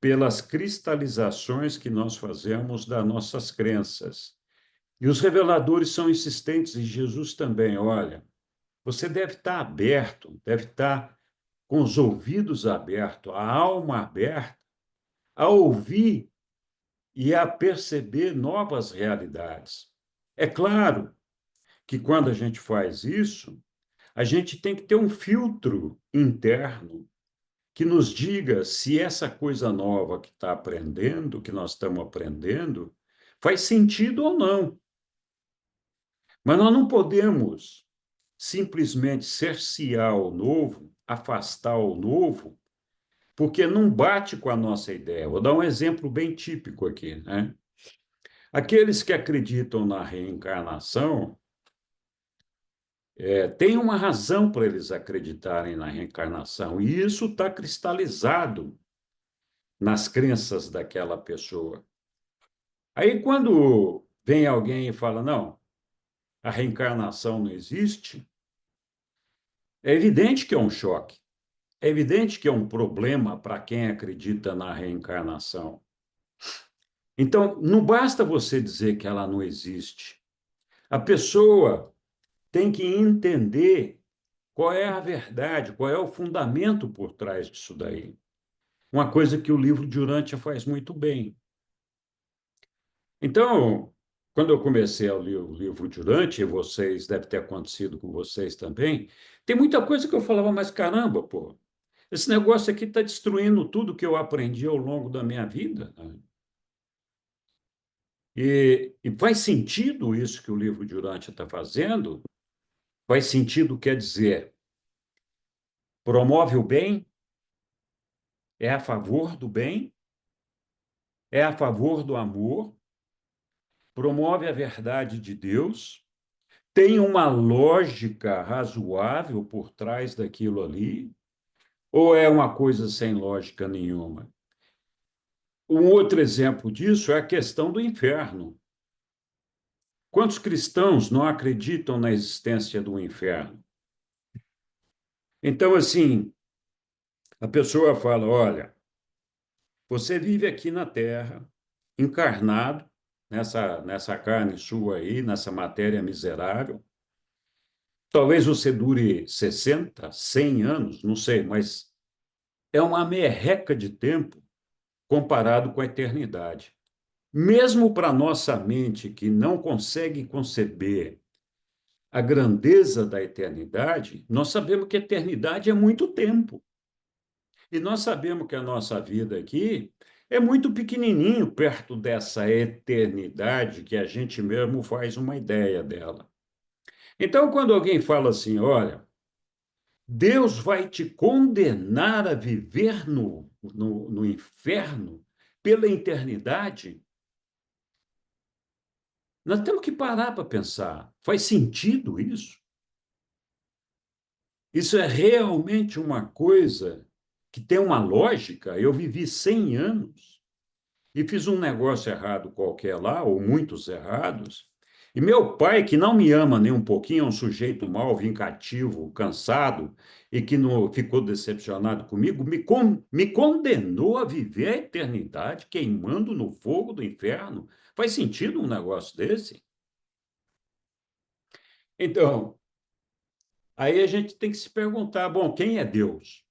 pelas cristalizações que nós fazemos das nossas crenças. E os reveladores são insistentes, e Jesus também, olha, você deve estar aberto, deve estar com os ouvidos abertos, a alma aberta, a ouvir e a perceber novas realidades. É claro que quando a gente faz isso, a gente tem que ter um filtro interno que nos diga se essa coisa nova que está aprendendo, que nós estamos aprendendo, faz sentido ou não. Mas nós não podemos simplesmente cercear o novo, afastar o novo, porque não bate com a nossa ideia. Vou dar um exemplo bem típico aqui, né? Aqueles que acreditam na reencarnação, tem uma razão para eles acreditarem na reencarnação, e isso está cristalizado nas crenças daquela pessoa. Aí, quando vem alguém e fala, não, a reencarnação não existe, é evidente que é um choque. É evidente que é um problema para quem acredita na reencarnação. Então, não basta você dizer que ela não existe. A pessoa tem que entender qual é a verdade, qual é o fundamento por trás disso daí. Uma coisa que o livro de Urântia faz muito bem. Então, quando eu comecei a ler o livro Durante, e vocês, deve ter acontecido com vocês também, tem muita coisa que eu falava, mas caramba, pô, esse negócio aqui está destruindo tudo que eu aprendi ao longo da minha vida, né? E faz sentido isso que o livro Durante está fazendo? Faz sentido, quer dizer, promove o bem, é a favor do bem, é a favor do amor, promove a verdade de Deus, tem uma lógica razoável por trás daquilo ali, ou é uma coisa sem lógica nenhuma? Um outro exemplo disso é a questão do inferno. Quantos cristãos não acreditam na existência do inferno? Então, assim, a pessoa fala: olha, você vive aqui na Terra, encarnado, nessa carne sua aí, nessa matéria miserável. Talvez você dure 60, 100 anos, não sei, mas é uma merreca de tempo comparado com a eternidade. Mesmo para nossa mente, que não consegue conceber a grandeza da eternidade, nós sabemos que a eternidade é muito tempo. E nós sabemos que a nossa vida aqui é muito pequenininho perto dessa eternidade que a gente mesmo faz uma ideia dela. Então, quando alguém fala assim, olha, Deus vai te condenar a viver no inferno pela eternidade, nós temos que parar para pensar. Faz sentido isso? Isso é realmente uma coisa que tem uma lógica? Eu vivi 100 anos e fiz um negócio errado qualquer lá, ou muitos errados, e meu pai, que não me ama nem um pouquinho, é um sujeito mau, vingativo, cansado, e que não ficou decepcionado comigo, me condenou a viver a eternidade queimando no fogo do inferno. Faz sentido um negócio desse? Então, aí a gente tem que se perguntar, bom, quem é Deus?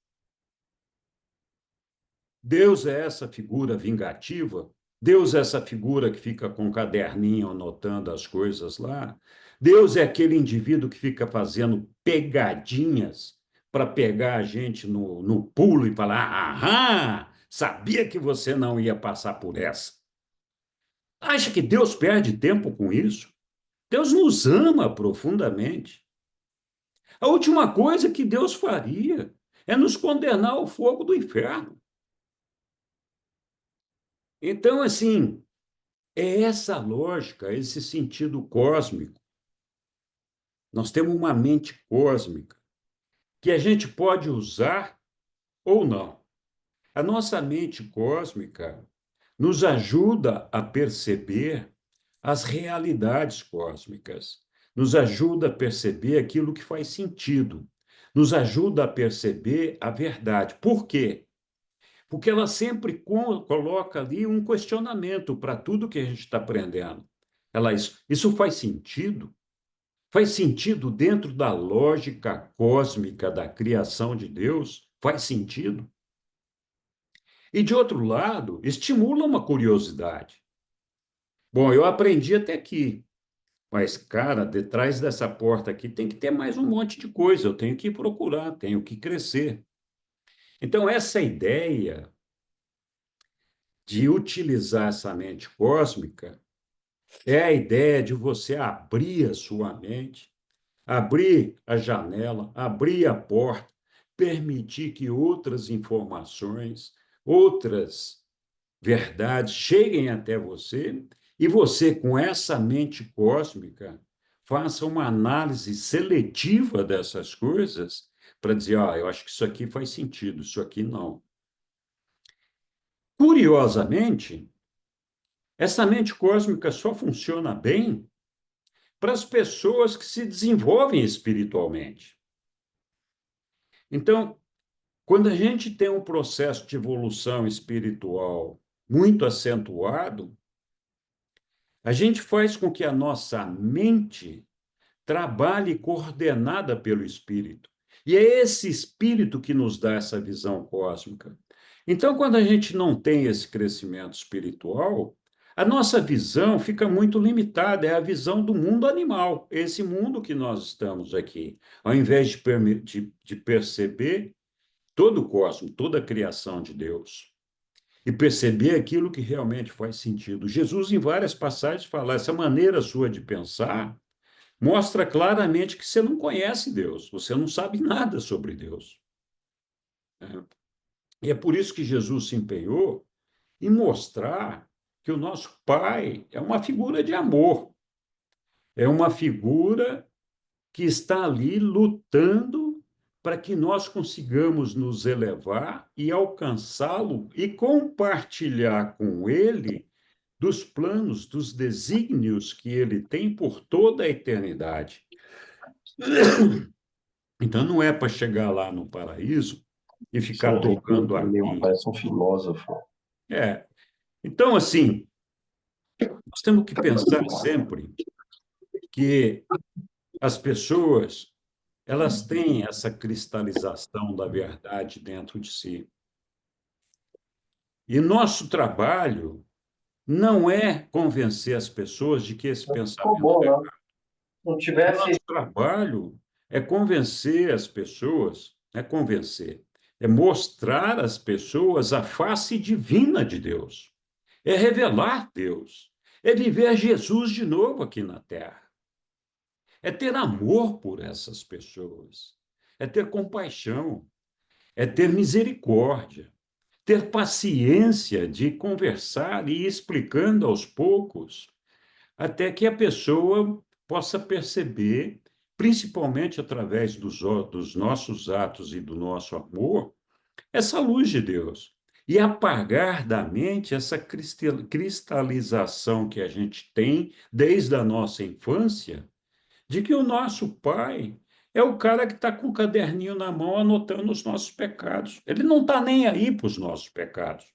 Deus é essa figura vingativa? Deus é essa figura que fica com um caderninho anotando as coisas lá? Deus é aquele indivíduo que fica fazendo pegadinhas para pegar a gente no pulo e falar: aham, sabia que você não ia passar por essa. Acha que Deus perde tempo com isso? Deus nos ama profundamente. A última coisa que Deus faria é nos condenar ao fogo do inferno. Então, assim, é essa lógica, esse sentido cósmico. Nós temos uma mente cósmica que a gente pode usar ou não. A nossa mente cósmica nos ajuda a perceber as realidades cósmicas, nos ajuda a perceber aquilo que faz sentido, nos ajuda a perceber a verdade. Por quê? Porque ela sempre coloca ali um questionamento para tudo que a gente está aprendendo. Isso faz sentido? Faz sentido dentro da lógica cósmica da criação de Deus? Faz sentido? E, de outro lado, estimula uma curiosidade. Bom, eu aprendi até aqui, mas, cara, detrás dessa porta aqui tem que ter mais um monte de coisa, eu tenho que procurar, tenho que crescer. Então, essa ideia de utilizar essa mente cósmica é a ideia de você abrir a sua mente, abrir a janela, abrir a porta, permitir que outras informações, outras verdades cheguem até você e você, com essa mente cósmica, faça uma análise seletiva dessas coisas para dizer, eu acho que isso aqui faz sentido, isso aqui não. Curiosamente, essa mente cósmica só funciona bem para as pessoas que se desenvolvem espiritualmente. Então, quando a gente tem um processo de evolução espiritual muito acentuado, a gente faz com que a nossa mente trabalhe coordenada pelo espírito. E é esse espírito que nos dá essa visão cósmica. Então, quando a gente não tem esse crescimento espiritual, a nossa visão fica muito limitada, é a visão do mundo animal, esse mundo que nós estamos aqui. Ao invés de perceber todo o cosmos, toda a criação de Deus, e perceber aquilo que realmente faz sentido. Jesus, em várias passagens, fala, essa maneira sua de pensar mostra claramente que você não conhece Deus, você não sabe nada sobre Deus. E é por isso que Jesus se empenhou em mostrar que o nosso Pai é uma figura de amor, é uma figura que está ali lutando para que nós consigamos nos elevar e alcançá-lo e compartilhar com ele dos planos, dos desígnios que ele tem por toda a eternidade. Então, não é para chegar lá no paraíso e ficar tocando arpinha. Parece um filósofo. Então, assim, nós temos que pensar sempre que as pessoas, elas têm essa cristalização da verdade dentro de si. E nosso trabalho não é convencer as pessoas de que esse pensamento é errado. Não tivesse. Nosso trabalho é convencer as pessoas, é mostrar às pessoas a face divina de Deus, é revelar Deus, é viver Jesus de novo aqui na Terra, é ter amor por essas pessoas, é ter compaixão, é ter misericórdia, ter paciência de conversar e ir explicando aos poucos, até que a pessoa possa perceber, principalmente através dos nossos atos e do nosso amor, essa luz de Deus. E apagar da mente essa cristalização que a gente tem desde a nossa infância, de que o nosso pai é o cara que está com o caderninho na mão anotando os nossos pecados. Ele não está nem aí para os nossos pecados.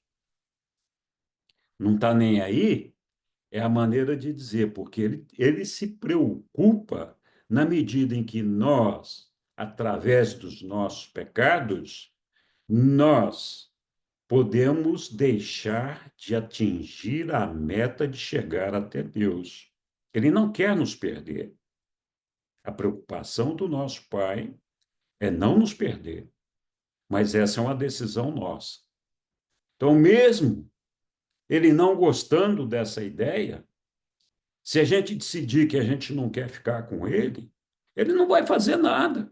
Não está nem aí é a maneira de dizer, porque ele se preocupa na medida em que nós, através dos nossos pecados, nós podemos deixar de atingir a meta de chegar até Deus. Ele não quer nos perder. A preocupação do nosso Pai é não nos perder, mas essa é uma decisão nossa. Então, mesmo ele não gostando dessa ideia, se a gente decidir que a gente não quer ficar com ele, ele não vai fazer nada,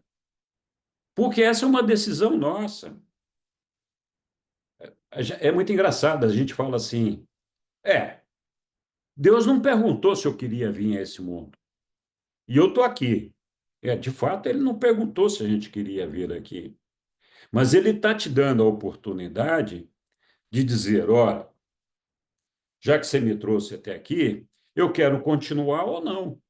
porque essa é uma decisão nossa. É muito engraçado, a gente fala assim, Deus não perguntou se eu queria vir a esse mundo, e eu estou aqui. De fato, ele não perguntou se a gente queria vir aqui, mas ele está te dando a oportunidade de dizer, olha, já que você me trouxe até aqui, eu quero continuar ou não.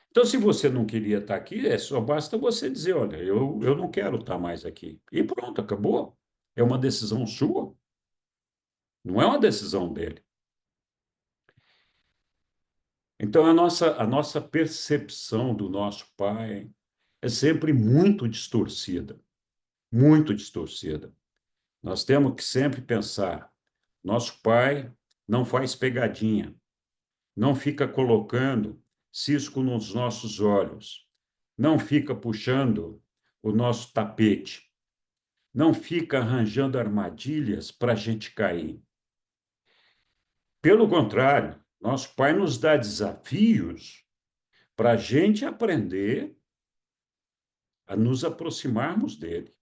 Então, se você não queria estar aqui, só basta você dizer, olha, eu não quero estar mais aqui. E pronto, acabou. É uma decisão sua. Não é uma decisão dele. Então, a nossa percepção do nosso Pai é sempre muito distorcida. Muito distorcida. Nós temos que sempre pensar, nosso Pai não faz pegadinha, não fica colocando cisco nos nossos olhos, não fica puxando o nosso tapete, não fica arranjando armadilhas para a gente cair. Pelo contrário, nosso Pai nos dá desafios para a gente aprender a nos aproximarmos dele,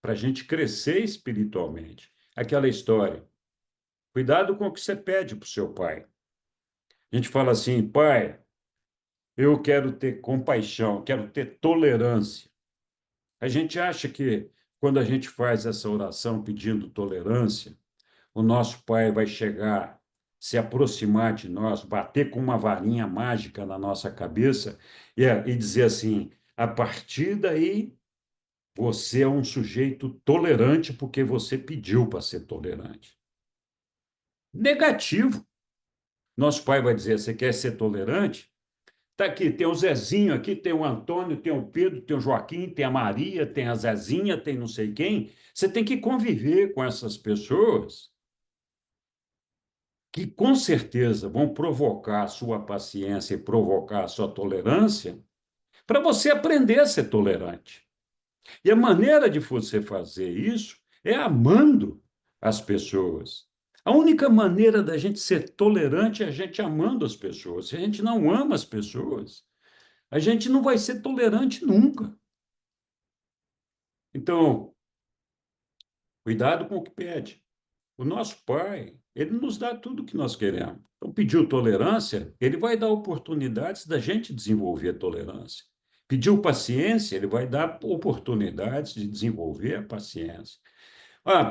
para a gente crescer espiritualmente. Aquela história, cuidado com o que você pede para o seu pai. A gente fala assim, pai, eu quero ter compaixão, quero ter tolerância. A gente acha que quando a gente faz essa oração pedindo tolerância, o nosso Pai vai chegar, se aproximar de nós, bater com uma varinha mágica na nossa cabeça e dizer assim, a partir daí, você é um sujeito tolerante porque você pediu para ser tolerante. Negativo. Nosso Pai vai dizer, você quer ser tolerante? Está aqui, tem o Zezinho aqui, tem o Antônio, tem o Pedro, tem o Joaquim, tem a Maria, tem a Zezinha, tem não sei quem. Você tem que conviver com essas pessoas que com certeza vão provocar a sua paciência e provocar a sua tolerância, para você aprender a ser tolerante. E a maneira de você fazer isso é amando as pessoas. A única maneira da gente ser tolerante é a gente amando as pessoas. Se a gente não ama as pessoas, a gente não vai ser tolerante nunca. Então, cuidado com o que pede. O nosso Pai, ele nos dá tudo o que nós queremos. Então, pediu tolerância, ele vai dar oportunidades da gente desenvolver tolerância. Pediu paciência, ele vai dar oportunidades de desenvolver a paciência.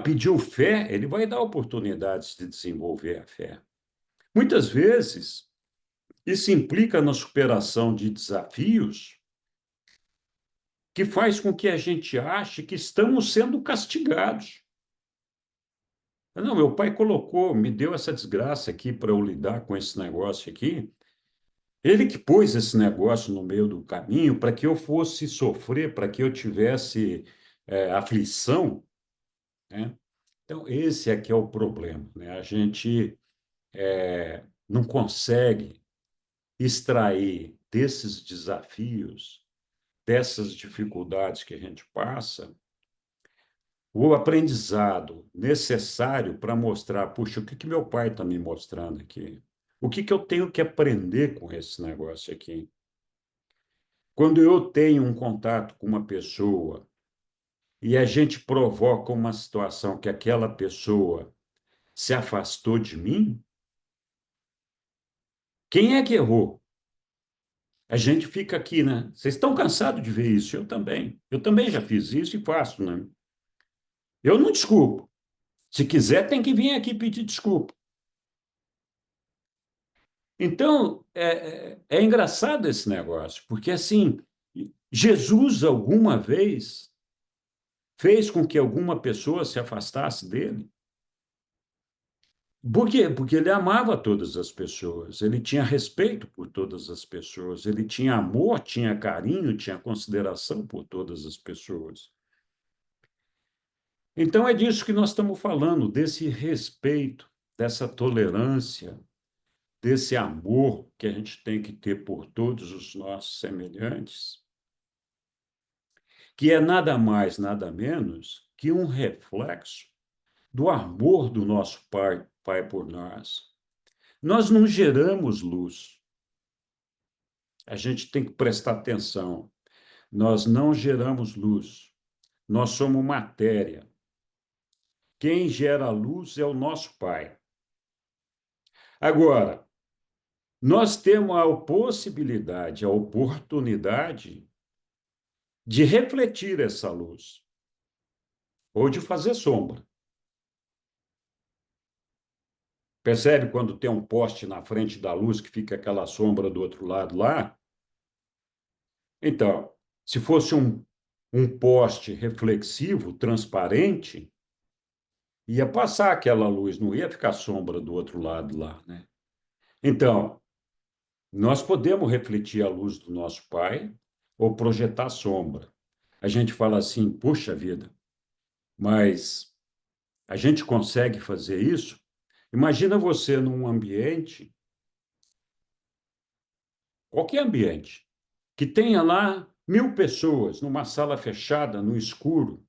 Pediu fé, ele vai dar oportunidades de desenvolver a fé. Muitas vezes, isso implica na superação de desafios que faz com que a gente ache que estamos sendo castigados. Não, meu pai colocou, me deu essa desgraça aqui para eu lidar com esse negócio aqui. Ele que pôs esse negócio no meio do caminho para que eu fosse sofrer, para que eu tivesse aflição, né? Então, esse aqui é o problema, né? A gente não consegue extrair desses desafios, dessas dificuldades que a gente passa, o aprendizado necessário para mostrar, puxa, o que que meu pai está me mostrando aqui? O que que eu tenho que aprender com esse negócio aqui? Quando eu tenho um contato com uma pessoa e a gente provoca uma situação que aquela pessoa se afastou de mim, quem é que errou? A gente fica aqui, né? Vocês estão cansados de ver isso? Eu também. Eu também já fiz isso e faço, né? Eu não desculpo. Se quiser, tem que vir aqui pedir desculpa. Então, é engraçado esse negócio, porque assim, Jesus alguma vez fez com que alguma pessoa se afastasse dele. Por quê? Porque ele amava todas as pessoas, ele tinha respeito por todas as pessoas, ele tinha amor, tinha carinho, tinha consideração por todas as pessoas. Então, é disso que nós estamos falando, desse respeito, dessa tolerância, desse amor que a gente tem que ter por todos os nossos semelhantes, que é nada mais, nada menos que um reflexo do amor do nosso Pai por nós. Nós não geramos luz. A gente tem que prestar atenção. Nós não geramos luz. Nós somos matéria. Quem gera luz é o nosso Pai. Agora, nós temos a possibilidade, a oportunidade de refletir essa luz ou de fazer sombra. Percebe quando tem um poste na frente da luz que fica aquela sombra do outro lado lá? Então, se fosse um poste reflexivo, transparente, ia passar aquela luz, não ia ficar sombra do outro lado lá, né? Então, nós podemos refletir a luz do nosso Pai ou projetar sombra. A gente fala assim, puxa vida, mas a gente consegue fazer isso? Imagina você num ambiente, qualquer ambiente, que tenha lá 1000 pessoas numa sala fechada, no escuro,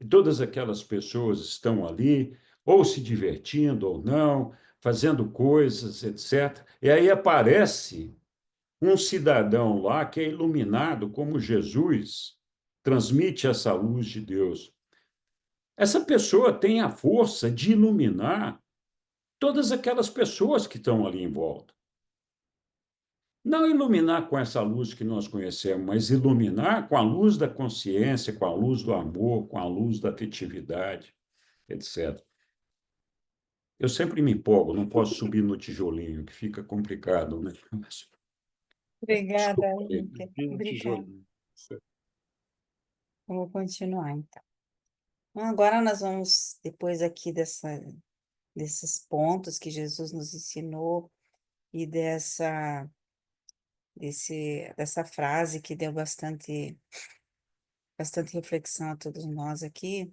e todas aquelas pessoas estão ali, ou se divertindo ou não, fazendo coisas, etc. E aí aparece um cidadão lá que é iluminado como Jesus transmite essa luz de Deus. Essa pessoa tem a força de iluminar todas aquelas pessoas que estão ali em volta. Não iluminar com essa luz que nós conhecemos, mas iluminar com a luz da consciência, com a luz do amor, com a luz da afetividade, etc. Eu sempre me empolgo, não posso subir no tijolinho, que fica complicado, né? Obrigada, Desculpa aí. Henrique. E no Obrigada. tijolo. Vamos continuar, então. Então, agora nós vamos, depois aqui desses pontos que Jesus nos ensinou e dessa frase que deu bastante reflexão a todos nós aqui,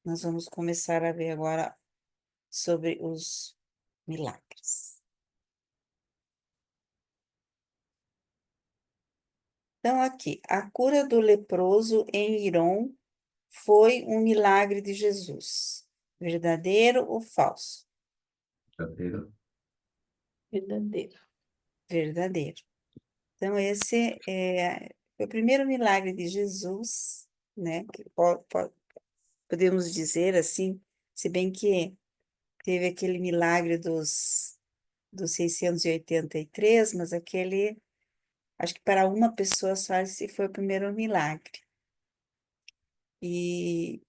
nós vamos começar a ver agora sobre os milagres. Então, aqui, a cura do leproso em Irom foi um milagre de Jesus. Verdadeiro ou falso? Verdadeiro. Verdadeiro. Verdadeiro. Então, esse foi o primeiro milagre de Jesus, né? Que podemos dizer assim, se bem que teve aquele milagre dos 683, mas aquele, acho que para uma pessoa só esse foi o primeiro milagre. E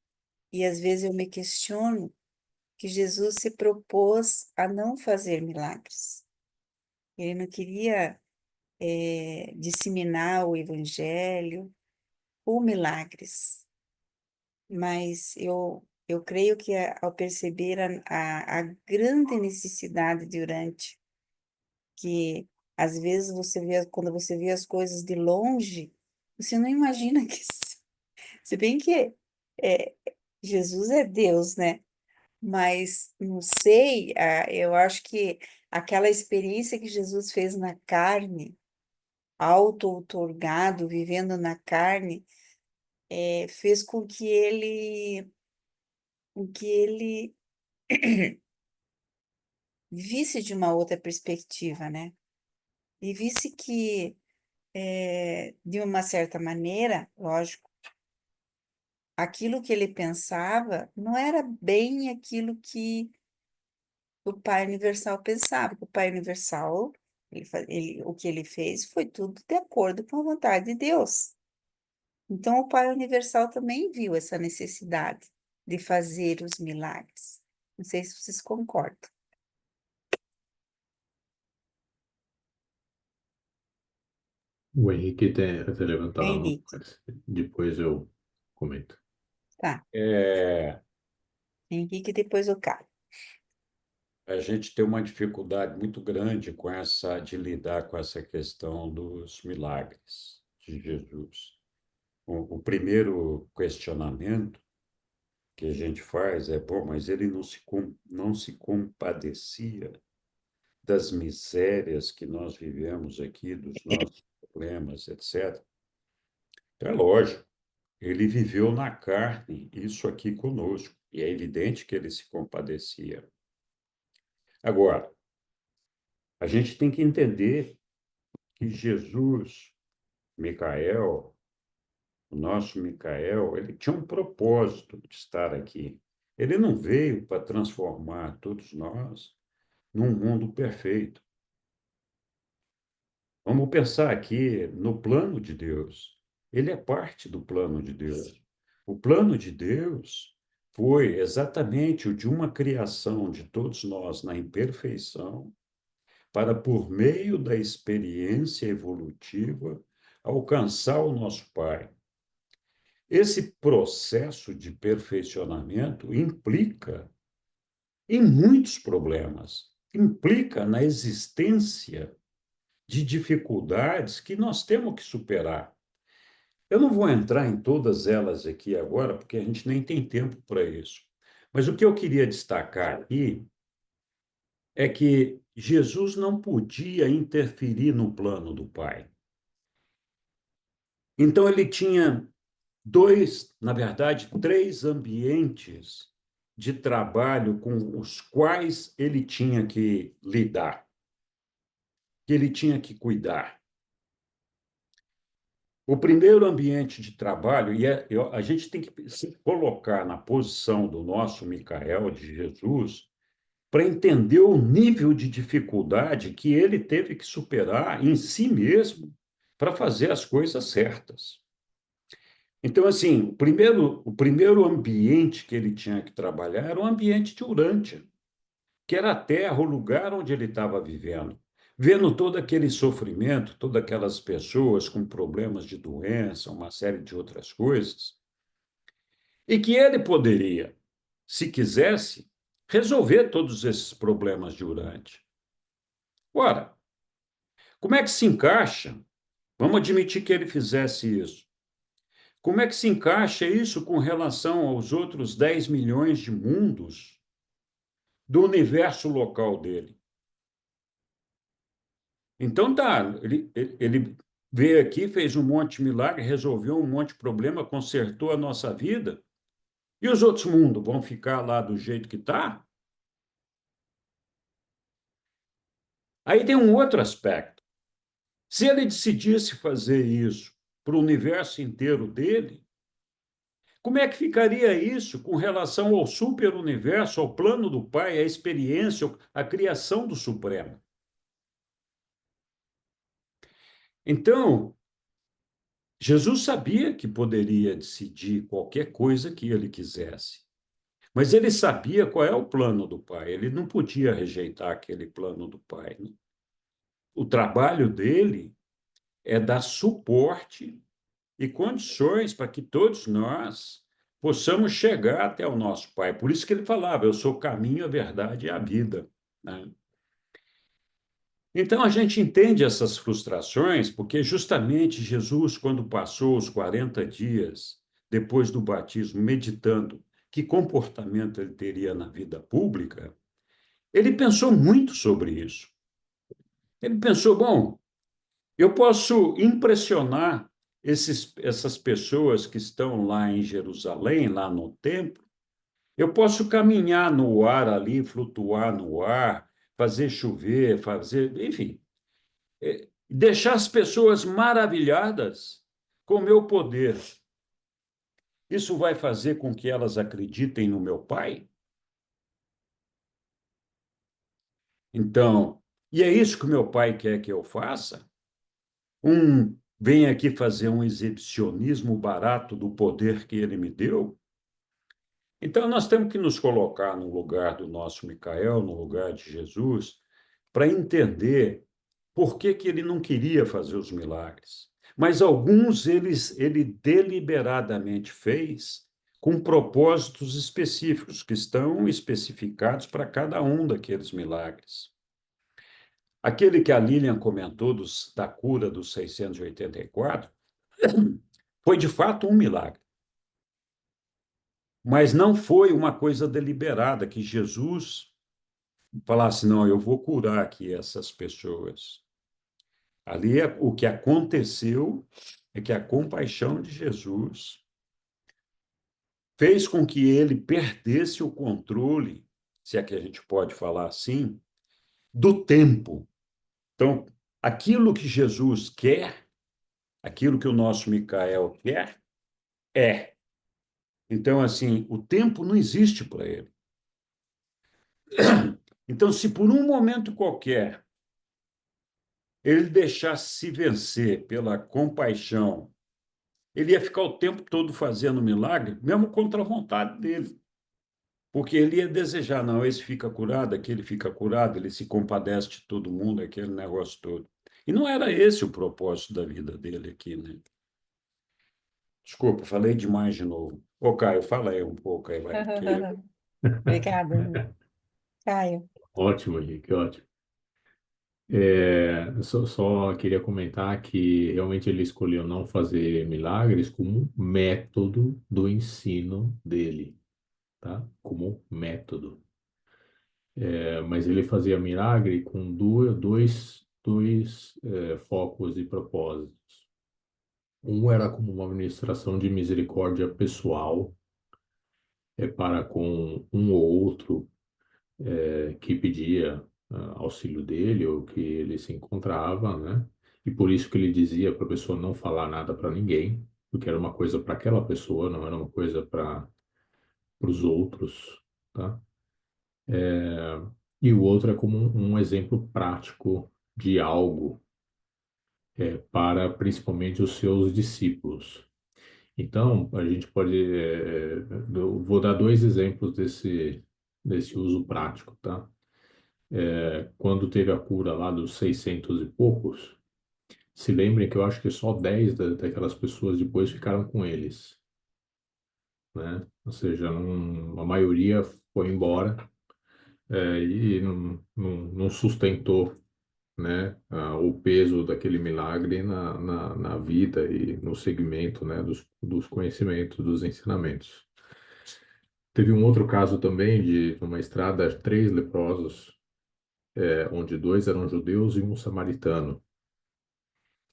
às vezes eu me questiono que Jesus se propôs a não fazer milagres. Ele não queria disseminar o evangelho com milagres, mas eu creio que ao perceber a grande necessidade durante que às vezes quando você vê as coisas de longe, você não imagina que, se bem que é, Jesus é Deus, né? Mas não sei, eu acho que aquela experiência que Jesus fez na carne, auto-outorgado, vivendo na carne, fez com que ele visse de uma outra perspectiva, né? E visse que, de uma certa maneira, lógico, aquilo que ele pensava não era bem aquilo que o Pai Universal pensava, porque o Pai Universal, o que ele fez foi tudo de acordo com a vontade de Deus. Então, o Pai Universal também viu essa necessidade de fazer os milagres. Não sei se vocês concordam. O Henrique tem até levantado a mão, Henrique, mas depois eu comento. tá. É, Henrique, depois o Caio. a gente tem uma dificuldade muito grande de lidar com essa questão dos milagres de Jesus. O primeiro questionamento que a gente faz é, pô, mas ele não se compadecia das misérias que nós vivemos aqui, dos nossos problemas, etc. É lógico, ele viveu na carne isso aqui conosco, e é evidente que ele se compadecia. Agora, a gente tem que entender que Jesus, Micael, o nosso Micael, ele tinha um propósito de estar aqui. Ele não veio para transformar todos nós num mundo perfeito. Vamos pensar aqui no plano de Deus. Ele é parte do plano de Deus. O plano de Deus foi exatamente o de uma criação de todos nós na imperfeição, para, por meio da experiência evolutiva, alcançar o nosso Pai. Esse processo de perfeccionamento implica em muitos problemas, implica na existência de dificuldades que nós temos que superar. Eu não vou entrar em todas elas aqui agora, porque a gente nem tem tempo para isso. Mas o que eu queria destacar aqui é que Jesus não podia interferir no plano do Pai. Então, ele tinha na verdade, três ambientes de trabalho com os quais ele tinha que lidar, que ele tinha que cuidar. O primeiro ambiente de trabalho, a gente tem que se colocar na posição do nosso Micael, de Jesus, para entender o nível de dificuldade que ele teve que superar em si mesmo para fazer as coisas certas. Então, assim, o primeiro ambiente que ele tinha que trabalhar era o ambiente de Urântia, que era a terra, o lugar onde ele estava vivendo, vendo todo aquele sofrimento, todas aquelas pessoas com problemas de doença, uma série de outras coisas, e que ele poderia, se quisesse, resolver todos esses problemas de Urântia. Ora, como é que se encaixa? Vamos admitir que ele fizesse isso. Como é que se encaixa isso com relação aos outros 10 milhões de mundos do universo local dele. Então tá, ele veio aqui, fez um monte de milagre, resolveu um monte de problema, consertou a nossa vida, e os outros mundos vão ficar lá do jeito que está? Aí tem um outro aspecto. Se ele decidisse fazer isso para o universo inteiro dele, como é que ficaria isso com relação ao superuniverso, ao plano do Pai, à experiência, à criação do Supremo? Então, Jesus sabia que poderia decidir qualquer coisa que ele quisesse, mas ele sabia qual é o plano do Pai. Ele não podia rejeitar aquele plano do Pai. O trabalho dele é dar suporte e condições para que todos nós possamos chegar até o nosso Pai. Por isso que ele falava, eu sou o caminho, a verdade e a vida, né? Então, a gente entende essas frustrações, porque justamente Jesus, quando passou os 40 dias depois do batismo, meditando que comportamento ele teria na vida pública, ele pensou muito sobre isso. Ele pensou, bom, eu posso impressionar essas pessoas que estão lá em Jerusalém, lá no templo, eu posso caminhar no ar ali, flutuar no ar, fazer chover, enfim, deixar as pessoas maravilhadas com o meu poder. Isso vai fazer com que elas acreditem no meu Pai? Então, e é isso que o meu Pai quer que eu faça? Vem aqui fazer um exibicionismo barato do poder que ele me deu? Então, nós temos que nos colocar no lugar do nosso Micael, no lugar de Jesus, para entender por que ele não queria fazer os milagres. Mas alguns ele deliberadamente fez com propósitos específicos, que estão especificados para cada um daqueles milagres. Aquele que a Lilian comentou da cura dos 684 foi, de fato, um milagre. Mas não foi uma coisa deliberada, que Jesus falasse, não, eu vou curar aqui essas pessoas. Ali o que aconteceu é que a compaixão de Jesus fez com que ele perdesse o controle, se é que a gente pode falar assim, do tempo. Então, aquilo que Jesus quer, aquilo que o nosso Micael quer, é. Então, assim, o tempo não existe para ele. Então, se por um momento qualquer ele deixasse se vencer pela compaixão, ele ia ficar o tempo todo fazendo milagre, mesmo contra a vontade dele. Porque ele ia desejar, não, esse fica curado, aquele fica curado, ele se compadece de todo mundo, aquele negócio todo. E não era esse o propósito da vida dele aqui, né? Desculpa, falei demais de novo. Ô, Caio, fala aí um pouco aí, vai. Obrigada, Caio. Ótimo, Henrique, ótimo. Só queria comentar que realmente ele escolheu não fazer milagres como método do ensino dele, tá? Como método. Mas ele fazia milagre com dois focos e propósitos. Um era como uma ministração de misericórdia pessoal, para com um ou outro que pedia auxílio dele ou que ele se encontrava, né? E por isso que ele dizia para a pessoa não falar nada para ninguém, porque era uma coisa para aquela pessoa, não era uma coisa para os outros, tá? E o outro é como um exemplo prático de algo para principalmente os seus discípulos. Então, a gente pode, eu vou dar dois exemplos desse uso prático, tá? Quando teve a cura lá dos 600 e poucos, se lembrem que eu acho que só 10 daquelas pessoas depois ficaram com eles, né? Ou seja, a maioria foi embora e não sustentou, né, o peso daquele milagre na vida e no segmento, né, dos conhecimentos, dos ensinamentos. Teve um outro caso também de uma estrada, 3 leprosos, onde 2 eram judeus e um samaritano. Não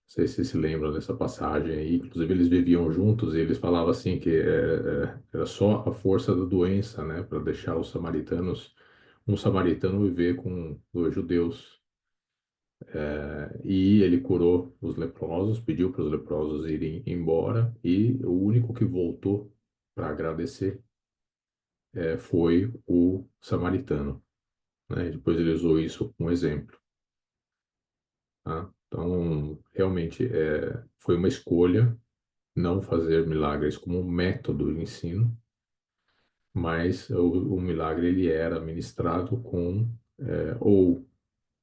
sei se se lembram dessa passagem aí. Inclusive, eles viviam juntos e eles falavam assim que era só a força da doença, né, para deixar um samaritano viver com 2 judeus. E ele curou os leprosos, pediu para os leprosos irem embora, e o único que voltou para agradecer foi o samaritano, né? Depois ele usou isso como exemplo, tá? Então, realmente, foi uma escolha não fazer milagres como um método de ensino, mas o milagre ele era ministrado com ou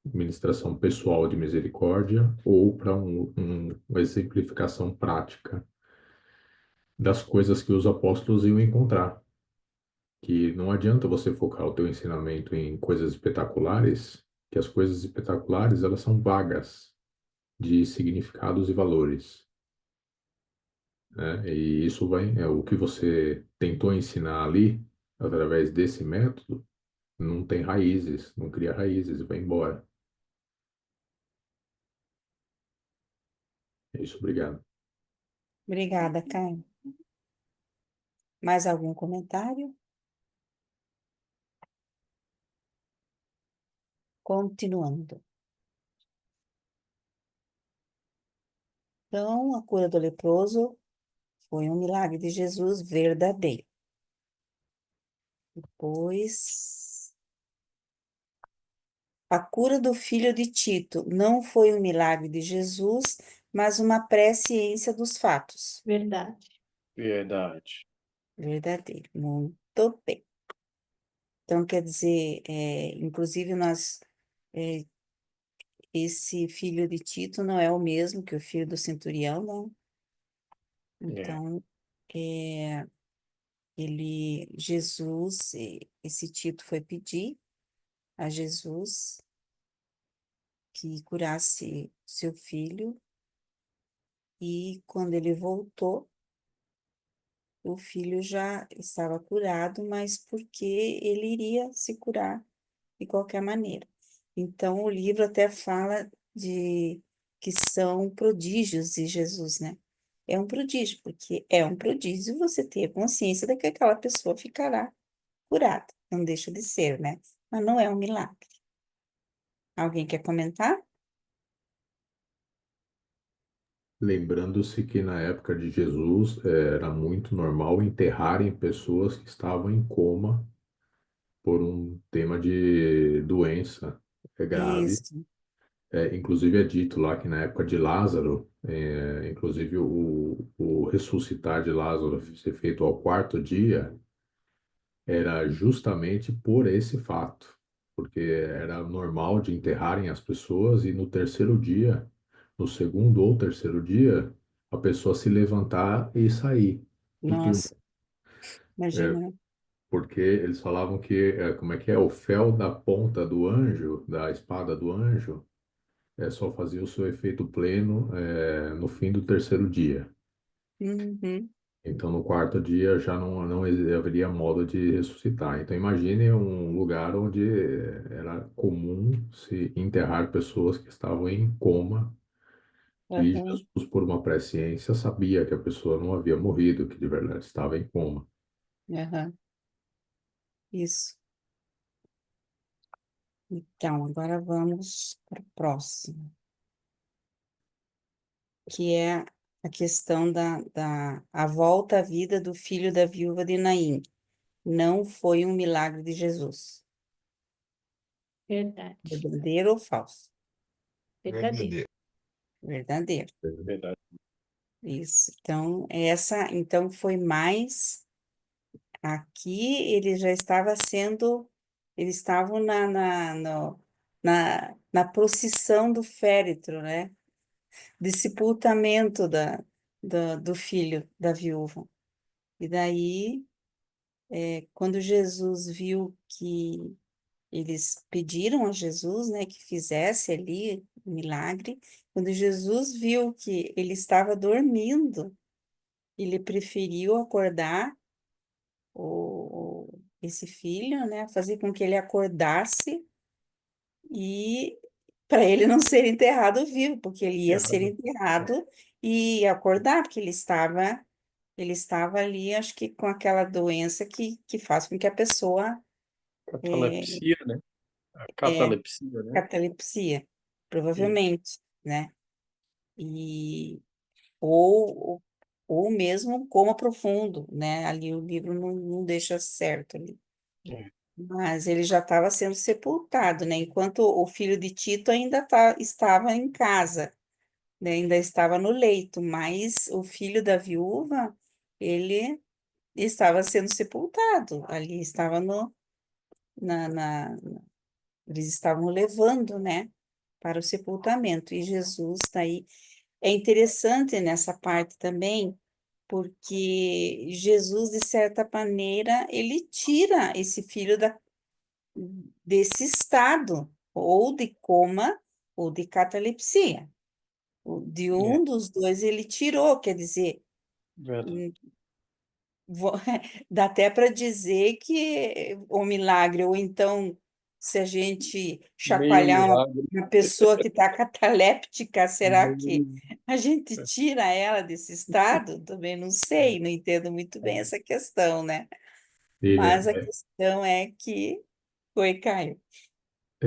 ministração pessoal de misericórdia ou para uma exemplificação prática das coisas que os apóstolos iam encontrar. Que não adianta você focar o teu ensinamento em coisas espetaculares, que as coisas espetaculares elas são vagas de significados e valores, né? E isso o que você tentou ensinar ali, através desse método, não tem raízes, não cria raízes, vai embora. É isso, obrigado. Obrigada, Caio. Mais algum comentário? Continuando. Então, a cura do leproso foi um milagre de Jesus verdadeiro. Depois, a cura do filho de Tito não foi um milagre de Jesus, mas uma presciência dos fatos. Verdade. Verdade. Verdadeiro. Muito bem. Então, quer dizer, inclusive esse filho de Tito não é o mesmo que o filho do centurião, não. Então, esse Tito foi pedir a Jesus que curasse seu filho, e quando ele voltou, o filho já estava curado, mas porque ele iria se curar de qualquer maneira. Então, o livro até fala de que são prodígios de Jesus, né? É um prodígio, porque é um prodígio você ter consciência de que aquela pessoa ficará curada. Não deixa de ser, né? Mas não é um milagre. Alguém quer comentar? Lembrando-se que na época de Jesus era muito normal enterrarem pessoas que estavam em coma por um tema de doença grave. Isso. Inclusive é dito lá que na época de Lázaro, inclusive o ressuscitar de Lázaro ser feito ao 4º dia, era justamente por esse fato, porque era normal de enterrarem as pessoas e no 3º dia, no 2º ou 3º dia, a pessoa se levantar e sair do túmulo. Nossa, imagina, né? Porque eles falavam que, como é que é, o fel da ponta do anjo, da espada do anjo, só fazia o seu efeito pleno, no fim do 3º dia. Uhum, Então, no 4º dia já não haveria modo de ressuscitar. Então, imagine um lugar onde era comum se enterrar pessoas que estavam em coma, e uhum, Jesus, por uma presciência, sabia que a pessoa não havia morrido, que de verdade estava em coma. uhum. Isso. Então, agora vamos para o próximo, que é a questão a volta à vida do filho da viúva de Naim. Não foi um milagre de Jesus. Verdade. Verdadeiro ou falso? Verdadeiro. Verdadeiro. Verdade. Isso. Então foi mais aqui eles estavam na procissão do féretro, né? De sepultamento do filho da viúva. E daí, quando Jesus viu que eles pediram a Jesus, né, que fizesse ali o milagre, quando Jesus viu que ele estava dormindo, ele preferiu acordar o esse filho, né? Fazer com que ele acordasse e para ele não ser enterrado vivo, porque ele ia ser Errado. enterrado e ia acordar, porque ele estava ali, acho que com aquela doença que faz com que a pessoa Catalepsia, né? A é catalepsia, né? catalepsia, Isso. provavelmente, né? E ou ou mesmo coma profundo, né? Ali o livro não deixa certo ali. É, Mas ele já estava sendo sepultado, né? Enquanto o filho de Tito ainda estava em casa, né? Ainda estava no leito, mas o filho da viúva, ele estava sendo sepultado. Ali estava eles estavam levando, né? Para o sepultamento. E Jesus está aí. É interessante nessa parte também, porque Jesus, de certa maneira, ele tira esse filho desse estado, ou de coma, ou de catalepsia. De é um dos dois ele tirou, quer dizer, verdade. hum, vo- dá até para dizer que o milagre, ou então, se a gente Meio chacoalhar milagre. uma pessoa que está cataléptica, será que Meio... a gente tira ela desse estado? Também não sei, não entendo muito bem essa questão, né? Lília, Mas a questão é que foi, Caio.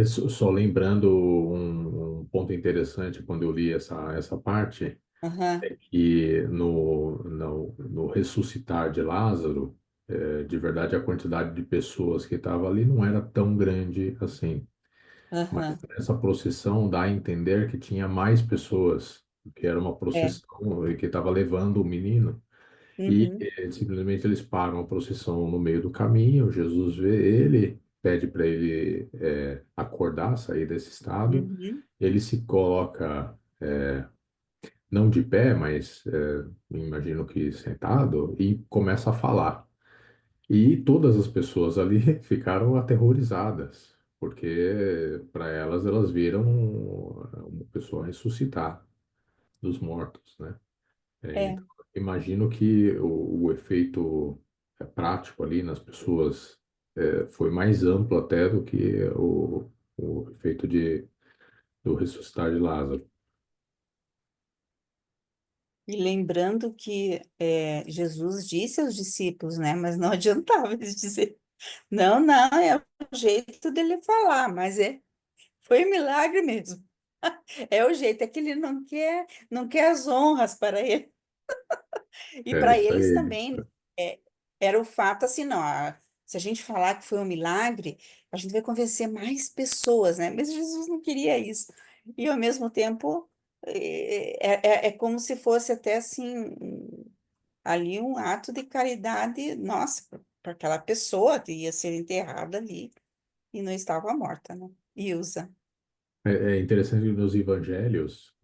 só lembrando um ponto interessante quando eu li essa parte, Aham, é que no ressuscitar de Lázaro, de verdade a quantidade de pessoas que estava ali não era tão grande assim. Mas aham, essa procissão dá a entender que tinha mais pessoas, que era uma é. procissão e que estava levando o menino. E Uhum, simplesmente eles param a procissão no meio do caminho. Jesus vê ele, pede para ele acordar, sair desse estado. uhum, Ele se coloca, não de pé, mas imagino que sentado, e começa a falar. E todas as pessoas ali ficaram aterrorizadas, porque para elas viram uma pessoa ressuscitar dos mortos, né? é, Então, imagino que o efeito prático ali nas pessoas foi mais amplo até do que o efeito do ressuscitar de Lázaro. e lembrando que Jesus disse aos discípulos, né? Mas não adiantava eles dizer, não, não, é o jeito dele falar, mas foi um milagre mesmo. É o jeito, é que ele não quer as honras para ele. E É para isso eles aí. também é, era o fato assim, não, se a gente falar que foi um milagre, a gente vai convencer mais pessoas, né? Mas Jesus não queria isso. E ao mesmo tempo, é como se fosse até assim, ali um ato de caridade, nossa, para aquela pessoa que ia ser enterrada ali e não estava morta, né? Ilza. É interessante que nos evangelhos,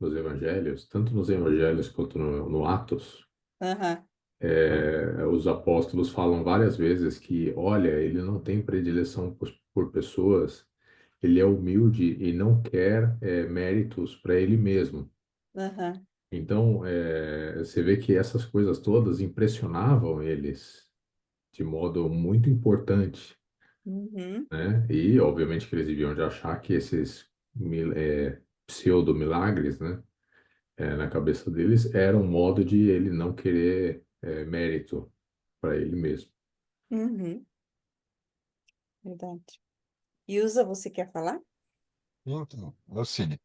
tanto nos evangelhos quanto no Atos, Aham, os apóstolos falam várias vezes que, olha, ele não tem predileção por pessoas, ele é humilde e não quer méritos para ele mesmo. aham, Então, você vê que essas coisas todas impressionavam eles de modo muito importante, uhum, né? E, obviamente, que eles deviam de achar que esses pseudo-milagres, né, na cabeça deles, era um modo de ele não querer mérito para ele mesmo. uhum, verdade. Ilza, você quer falar? Então, é o seguinte,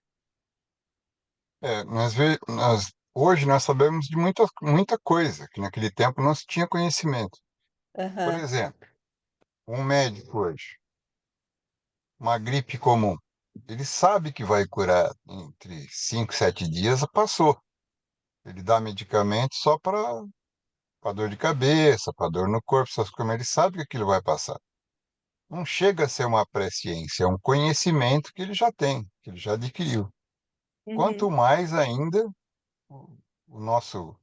hoje nós sabemos de muita coisa que naquele tempo não se tinha conhecimento. Por Aham, exemplo, um médico hoje, uma gripe comum, ele sabe que vai curar entre 5 7 dias, passou. Ele dá medicamento só para dor de cabeça, para dor no corpo, essas coisas, mas ele sabe que aquilo vai passar. Não chega a ser uma presciência, é um conhecimento que ele já tem, que ele já adquiriu. Quanto uhum, mais ainda o, o nosso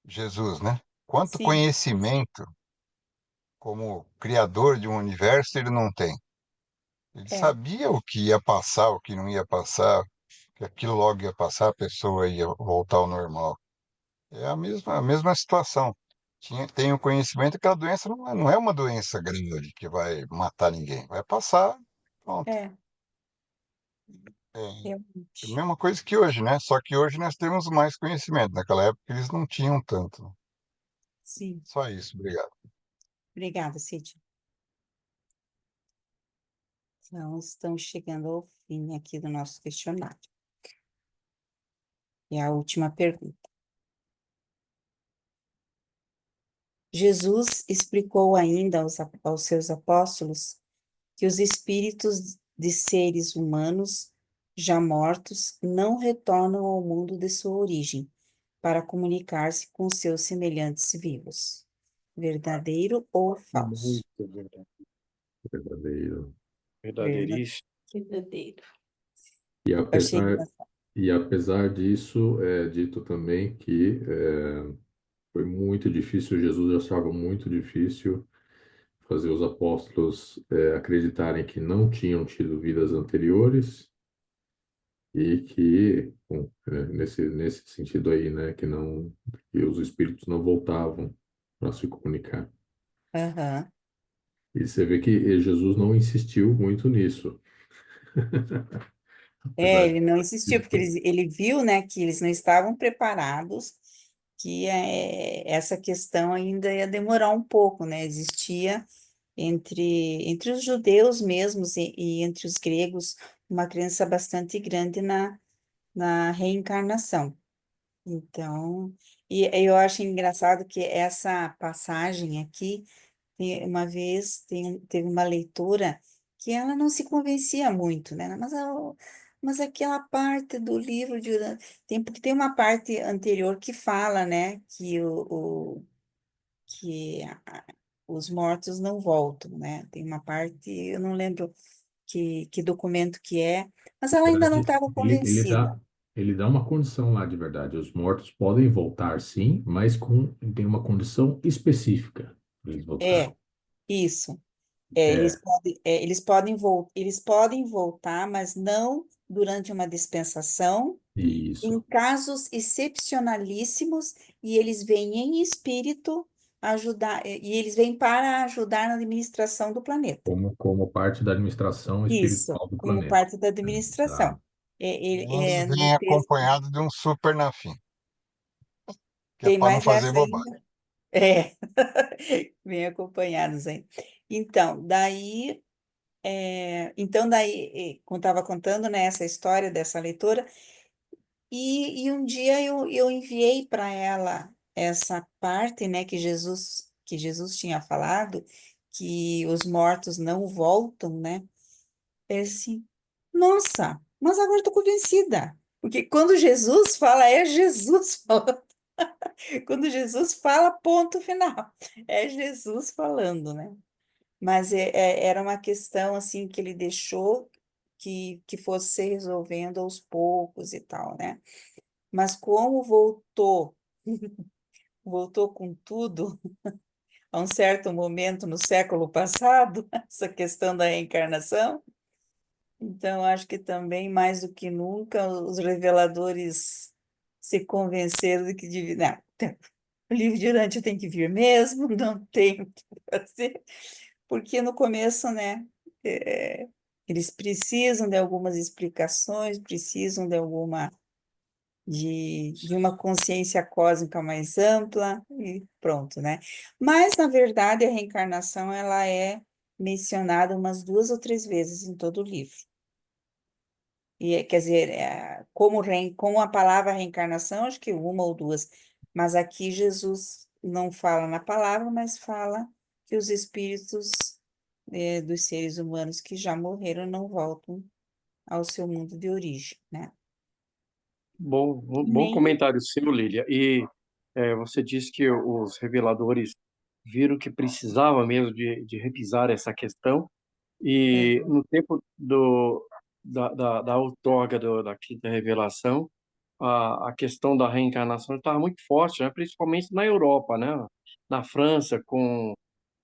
Jesus, né? Quanto sim, conhecimento como criador de um universo ele não tem? Ele é, sabia o que ia passar, o que não ia passar, que aquilo logo ia passar, a pessoa ia voltar ao normal. É a mesma situação. tem o conhecimento que aquela doença não é uma doença grave que vai matar ninguém. Vai passar, pronto. É, É a realmente. mesma coisa que hoje, né? Só que hoje nós temos mais conhecimento. Naquela época eles não tinham tanto, né? Sim. Só isso, obrigado. Obrigada, Cid. Então, estamos chegando ao fim aqui do nosso questionário. E a última pergunta. Jesus explicou ainda aos seus apóstolos que os espíritos de seres humanos já mortos não retornam ao mundo de sua origem para comunicar-se com seus semelhantes vivos. Verdadeiro ou falso? Muito verdade. Verdadeiro. Verdade. Verdadeiríssimo. Verdadeiro. E Achei apesar, engraçado. e apesar disso, é dito também que foi muito difícil, Jesus achava muito difícil fazer os apóstolos acreditarem que não tinham tido vidas anteriores e que, bom, nesse sentido aí, né, que os espíritos não voltavam para se comunicar. Aham. E você vê que Jesus não insistiu muito nisso. É, Apesar ele não insistiu, porque disso, ele viu, né, que eles não estavam preparados, que essa questão ainda ia demorar um pouco, né? Existia entre os judeus mesmos e entre os gregos uma crença bastante grande na reencarnação. Então, e eu acho engraçado que essa passagem aqui, uma vez teve uma leitora que ela não se convencia muito, né? Mas aquela parte do livro porque tem uma parte anterior que fala, né, que os mortos não voltam, né? Tem uma parte, eu não lembro que documento que é, mas ela na ainda não verdade, estava convencida. ele dá uma condição lá de verdade. Os mortos podem voltar, sim, mas tem uma condição específica para eles voltarem. É, isso. É, É, eles podem voltar, mas não durante uma dispensação, em isso. casos excepcionalíssimos, e eles vêm em espírito ajudar, e eles vêm para ajudar na administração do planeta. Como parte da administração Isso, espiritual do como planeta. parte da Tá? administração. Eles No vêm texto, acompanhado de um super na fim, que é tem para não mais fazer essa bobagem. ainda? É, bem acompanhados aí. Então, daí, como estava contando, né, essa história dessa leitora, e um dia eu enviei para ela essa parte, né, que Jesus tinha falado, que os mortos não voltam, né? É assim, nossa, mas agora estou convencida. Porque quando Jesus fala, é Jesus falando. Quando Jesus fala, ponto final. É Jesus falando, né? Mas era uma questão assim que ele deixou que fosse se resolvendo aos poucos e tal, né? Mas como voltou com tudo a um certo momento no século passado, essa questão da reencarnação, então acho que também, mais do que nunca, os reveladores se convenceram de que não, o livro de Urântia tem que vir mesmo, não tem o que fazer. Porque no começo, né, é, eles precisam de algumas explicações, precisam de uma consciência cósmica mais ampla e pronto, né? Mas, na verdade, a reencarnação, ela é mencionada umas 2 ou 3 vezes em todo o livro. E, quer dizer, como a palavra reencarnação, acho que uma ou duas, mas aqui Jesus não fala na palavra, mas fala que os espíritos dos seres humanos que já morreram não voltam ao seu mundo de origem, né? Bom Nem, comentário seu, Lília. E você disse que os reveladores viram que precisava mesmo de revisar essa questão. E é, no tempo da outorga da quinta revelação, a questão da reencarnação estava muito forte, né? Principalmente na Europa, né? Na França, com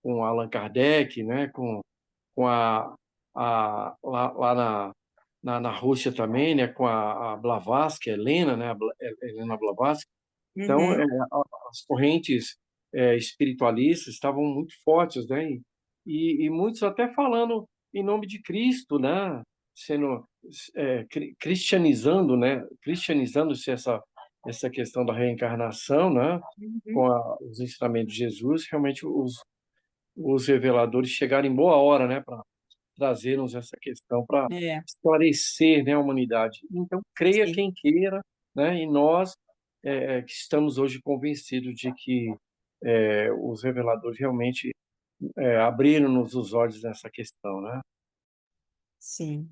Allan Kardec, né? Com lá na Rússia também, né? Com a Blavatsky, Helena, né? Helena Blavatsky. Então, uhum, as correntes espiritualistas estavam muito fortes, né? E muitos até falando em nome de Cristo, né? Sendo cristianizando, né? Cristianizando-se essa questão da reencarnação, né? Uhum. Com os ensinamentos de Jesus, realmente os reveladores chegaram em boa hora, né? Para trazer-nos essa questão para É, esclarecer, né, a humanidade. Então, creia sim, quem queira, né? E nós que estamos hoje convencidos de que os reveladores realmente abriram-nos os olhos nessa questão, né? sim.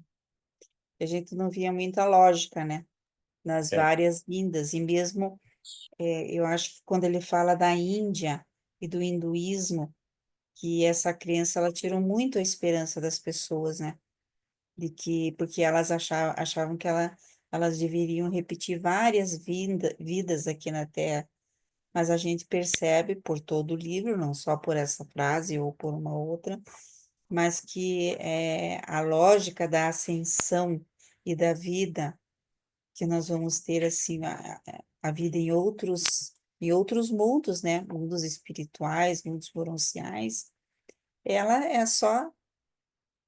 A gente não via muita lógica, né? Nas É, várias vindas, e mesmo, eu acho que quando ele fala da Índia e do hinduísmo, que essa crença, ela tirou muito a esperança das pessoas, né? De que, porque elas achavam que elas deveriam repetir várias vidas aqui na Terra, mas a gente percebe por todo o livro, não só por essa frase ou por uma outra, mas que a lógica da ascensão e da vida, que nós vamos ter assim a vida em outros mundos, né? Mundos espirituais, mundos bronzeais, ela é só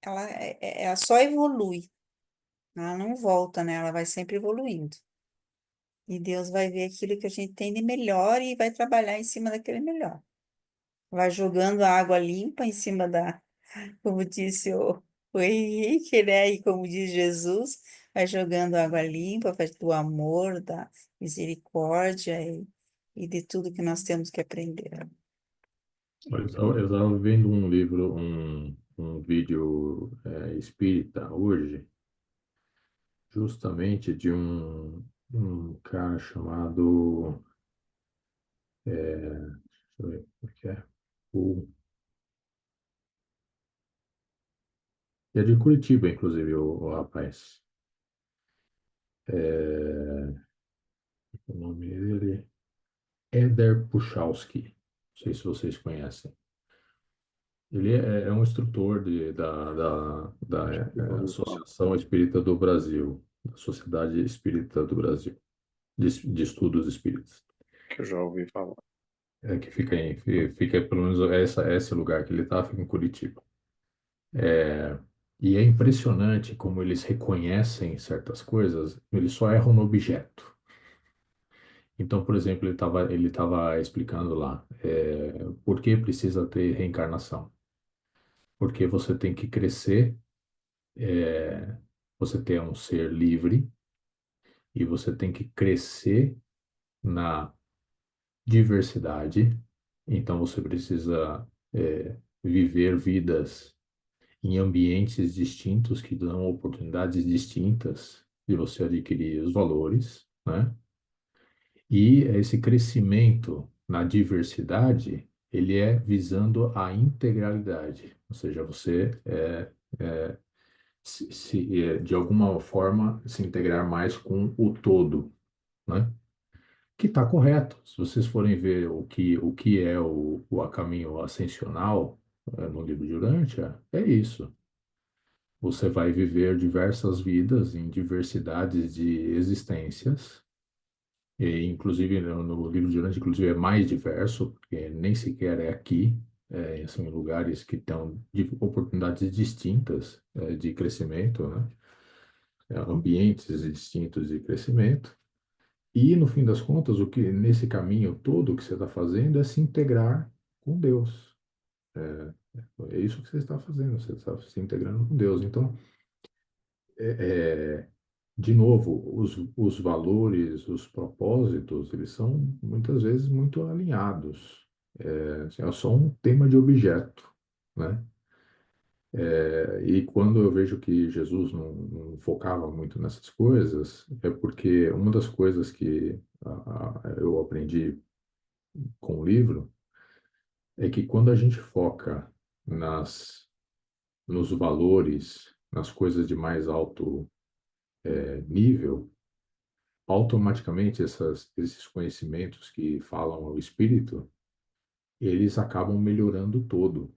ela só evolui, ela não volta, né? Ela vai sempre evoluindo. E Deus vai ver aquilo que a gente tem de melhor e vai trabalhar em cima daquele melhor. Vai jogando a água limpa em cima como disse o Henrique, né? E como diz Jesus, vai jogando água limpa do amor, da misericórdia e de tudo que nós temos que aprender. Eu estava vendo um livro, um vídeo espírita hoje, justamente de um cara chamado, deixa eu ver como é que é, o, é de Curitiba, inclusive, o rapaz. O nome dele é Eder Puchalski. Não sei se vocês conhecem. Ele é um instrutor da ouvi falar, Associação Espírita do Brasil, da Sociedade Espírita do Brasil, de Estudos Espíritas. que eu já ouvi falar. Que fica pelo menos esse lugar que ele está, fica em Curitiba. E é impressionante como eles reconhecem certas coisas, eles só erram no objeto. Então, por exemplo, ele tava explicando lá, por que precisa ter reencarnação. Porque você tem que crescer, você tem um ser livre e você tem que crescer na diversidade. Então, você precisa viver vidas em ambientes distintos que dão oportunidades distintas de você adquirir os valores, né? E esse crescimento na diversidade, ele é visando a integralidade, ou seja, você de alguma forma se integrar mais com o todo, né? Que está correto. Se vocês forem ver o que é o caminho ascensional no livro de Urântia, é isso. Você vai viver diversas vidas em diversidades de existências, e inclusive no livro de Urântia, inclusive é mais diverso, porque nem sequer é aqui, são em lugares que estão de oportunidades distintas de crescimento, né? Ambientes distintos de crescimento. E, no fim das contas, o que nesse caminho todo que você está fazendo é se integrar com Deus. É isso que você está fazendo, você está se integrando com Deus. Então, é, de novo, os valores, os propósitos, eles são muitas vezes muito alinhados. Assim, é só um tema de objeto, né? E quando eu vejo que Jesus não focava muito nessas coisas, é porque uma das coisas que eu aprendi com o livro é que quando a gente foca nos valores, nas coisas de mais alto nível, automaticamente esses conhecimentos que falam ao espírito, eles acabam melhorando o todo.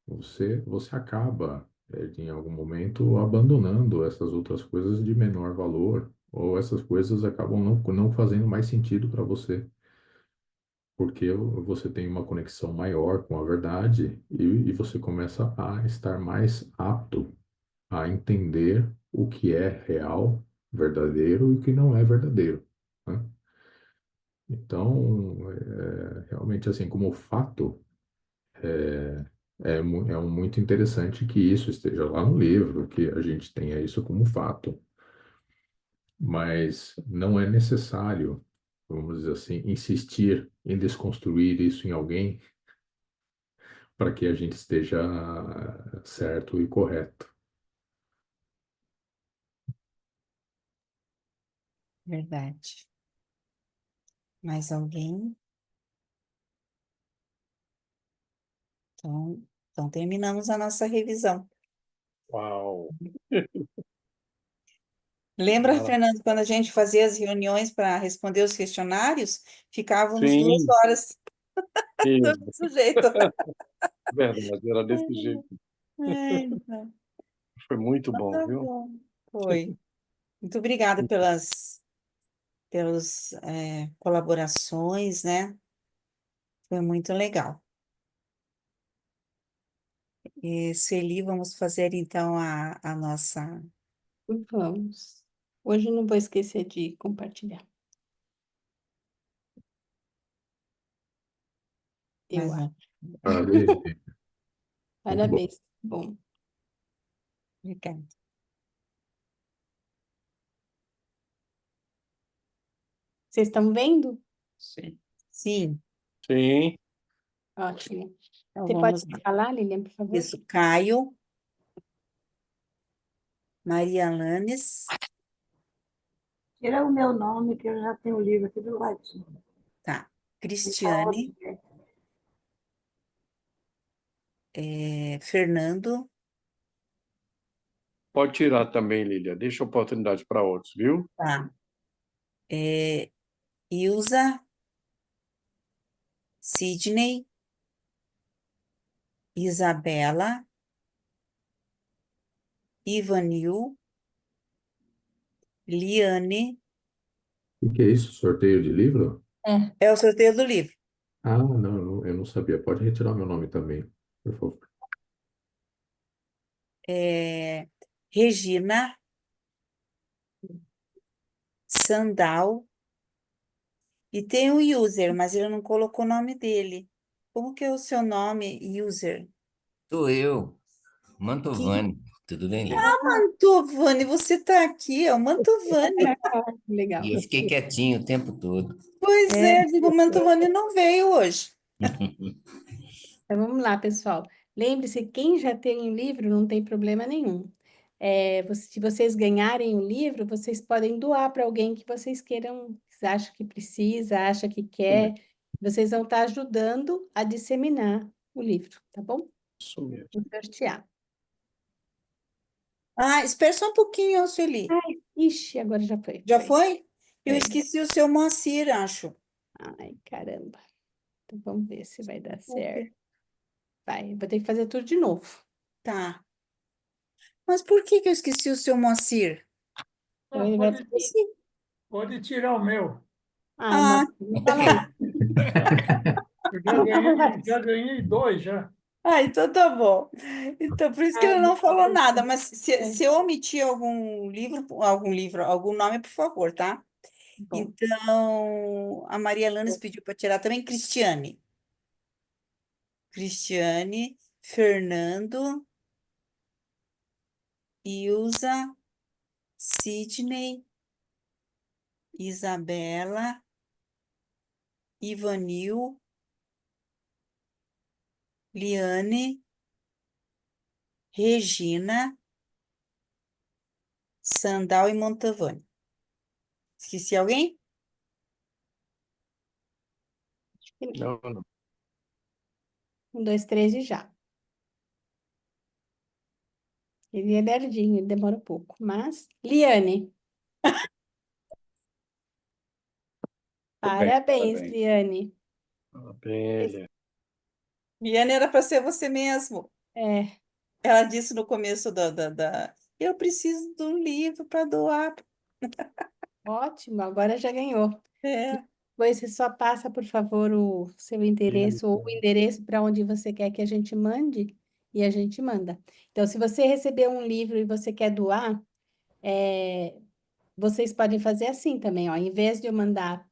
Você acaba, em algum momento, abandonando essas outras coisas de menor valor, ou essas coisas acabam não fazendo mais sentido para você. porque você tem uma conexão maior com a verdade e você começa a estar mais apto a entender o que é real, verdadeiro e o que não é verdadeiro, né? Então, realmente, assim, como fato, muito interessante que isso esteja lá no livro, que a gente tenha isso como fato, mas não é necessário, vamos dizer assim, insistir em desconstruir isso em alguém para que a gente esteja certo e correto. Verdade. Mais alguém? Então terminamos a nossa revisão. Uau! Lembra, Mara- Fernando, quando a gente fazia as reuniões para responder os questionários? Ficávamos 2 Sim, horas do mesmo. mesmo jeito. Verdade, era desse jeito. Então, Foi muito então bom, tá viu? bom. Foi. Muito obrigada pelas colaborações, né? Foi muito legal. E, Sueli, vamos fazer então a nossa. Vamos. Hoje eu não vou esquecer de compartilhar. Eu Mais acho. um. Parabéns, gente. Muito bom. Parabéns. Bom, Obrigada. vocês estão vendo? Sim. Sim, Sim, Ótimo. então Você pode vamos lá. falar, Lilian, por favor? Isso, Caio, Maria Alanes, Tira o meu nome, que eu já tenho o livro aqui do ladinho. tá. Então, Cristiane, Fernando, pode tirar também, Lília. Deixa oportunidade para outros, viu? tá. Ilza, Sidney, Isabela, Ivanil, Liane. O que é isso? Sorteio de livro? É o sorteio do livro. Ah, não, eu não sabia. Pode retirar meu nome também, por favor. Regina, Sandal, e tem o user, mas ele não colocou o nome dele. Como que é o seu nome, user? Sou eu, Mantovani. Tudo bem, Lili? Mantovani, você está aqui, é o Mantovani. Legal. E eu fiquei quietinho o tempo todo. Pois é, digo, o Mantovani não veio hoje. Então, vamos lá, pessoal. Lembre-se, quem já tem um livro não tem problema nenhum. Se vocês ganharem o livro, vocês podem doar para alguém que vocês queiram, que acham que precisa, acha que quer. Vocês vão estar ajudando a disseminar o livro, tá bom? Isso mesmo. Vou sortear. Ah, espera só um pouquinho, Sueli. Ai, ixi, agora já foi. Já foi? Eu Foi. esqueci o seu Moacir, acho. Ai, caramba. Então, vamos ver se vai dar certo. Vai, vou ter que fazer tudo de novo. Tá. Mas por que que eu esqueci o seu Moacir? Então, ele vai... Pode tirar o meu. Ah, Ah, não fala isso. Eu já ganhei 2 já. então tá bom. Então, por isso que ele não falou nada, mas se eu omitir algum nome, por favor, tá? Bom, Então, a Maria Lanes pediu para tirar também Cristiane. Cristiane, Fernando, Ilza, Sidney, Isabela, Ivanil, Liane, Regina, Sandal e Montavani. Esqueci alguém? Não, não. 1, 2, 3 e já. Ele é lerdinho, ele demora um pouco. Mas, Liane. Parabéns, parabéns. Liane. Parabéns, Lília. Liane era para ser você mesmo. É, Ela disse no começo eu preciso de um livro para doar. ótimo, agora já ganhou. É. Depois você só passa, por favor, o seu endereço ou o endereço para onde você quer que a gente mande e a gente manda. Então, se você receber um livro e você quer doar, vocês podem fazer assim também, ó. Em vez de eu mandar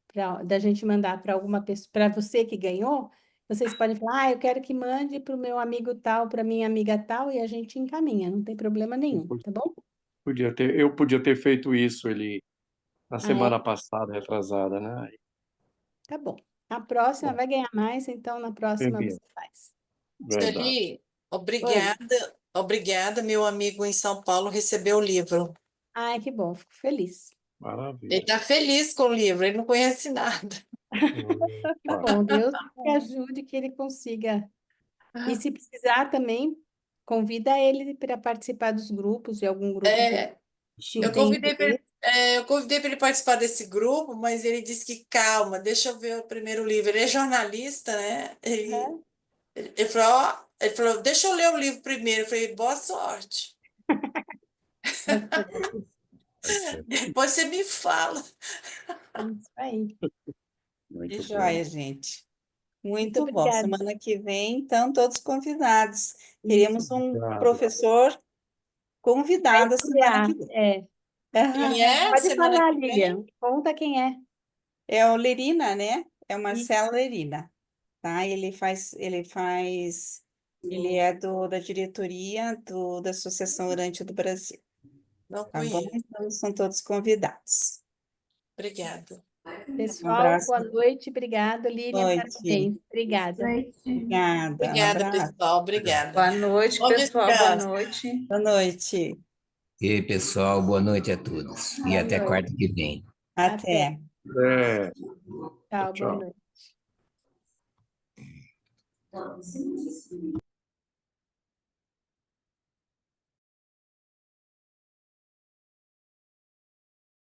da gente mandar para alguma pessoa, para você que ganhou, vocês podem falar, eu quero que mande para o meu amigo tal, para minha amiga tal, e a gente encaminha, não tem problema nenhum, tá bom? Eu podia ter feito isso na Ah, semana passada, retrasada, né? tá bom. Na próxima Bom, vai ganhar mais, então na próxima envia. você faz. Verdade. Sueli, Oi. obrigada, meu amigo em São Paulo recebeu o livro. Ai, que bom, fico feliz. Ele Maravilha. está feliz com o livro, ele não conhece nada. Tá bom, Deus que ajude que ele consiga. E se precisar também, convida ele para participar dos grupos, de algum grupo que É, se eu tem convidei para interesse. ele participar desse grupo, mas ele disse que calma, deixa eu ver o primeiro livro. Ele é jornalista, né? Ele falou, deixa eu ler o livro primeiro. Eu falei, boa sorte. Depois você me fala. Isso aí. Que Muito bom. joia, gente. Muito Muito bom. obrigada. Semana que vem, então, todos convidados. Isso. Teremos um Obrigado. professor convidado a semana que vem. Quem é Pode semana falar, que vem? Lilian. Conta quem é. É o Lerina, né? É o Isso. Marcelo Lerina, tá? Ele é da diretoria da Associação Orante do Brasil, Não tá bom? conheço. Então, são todos convidados. Obrigada. Um Pessoal, abraço, boa noite. Obrigada, Lilian. noite. Parabéns. Obrigada. Obrigada, um Obrigada, abraço. pessoal. Obrigada. Boa noite, Bom pessoal. Boa descanso. noite. Boa noite. E aí, pessoal, boa noite a todos. E Boa até noite. quarta que vem. Até. É, Tchau, boa tchau. noite.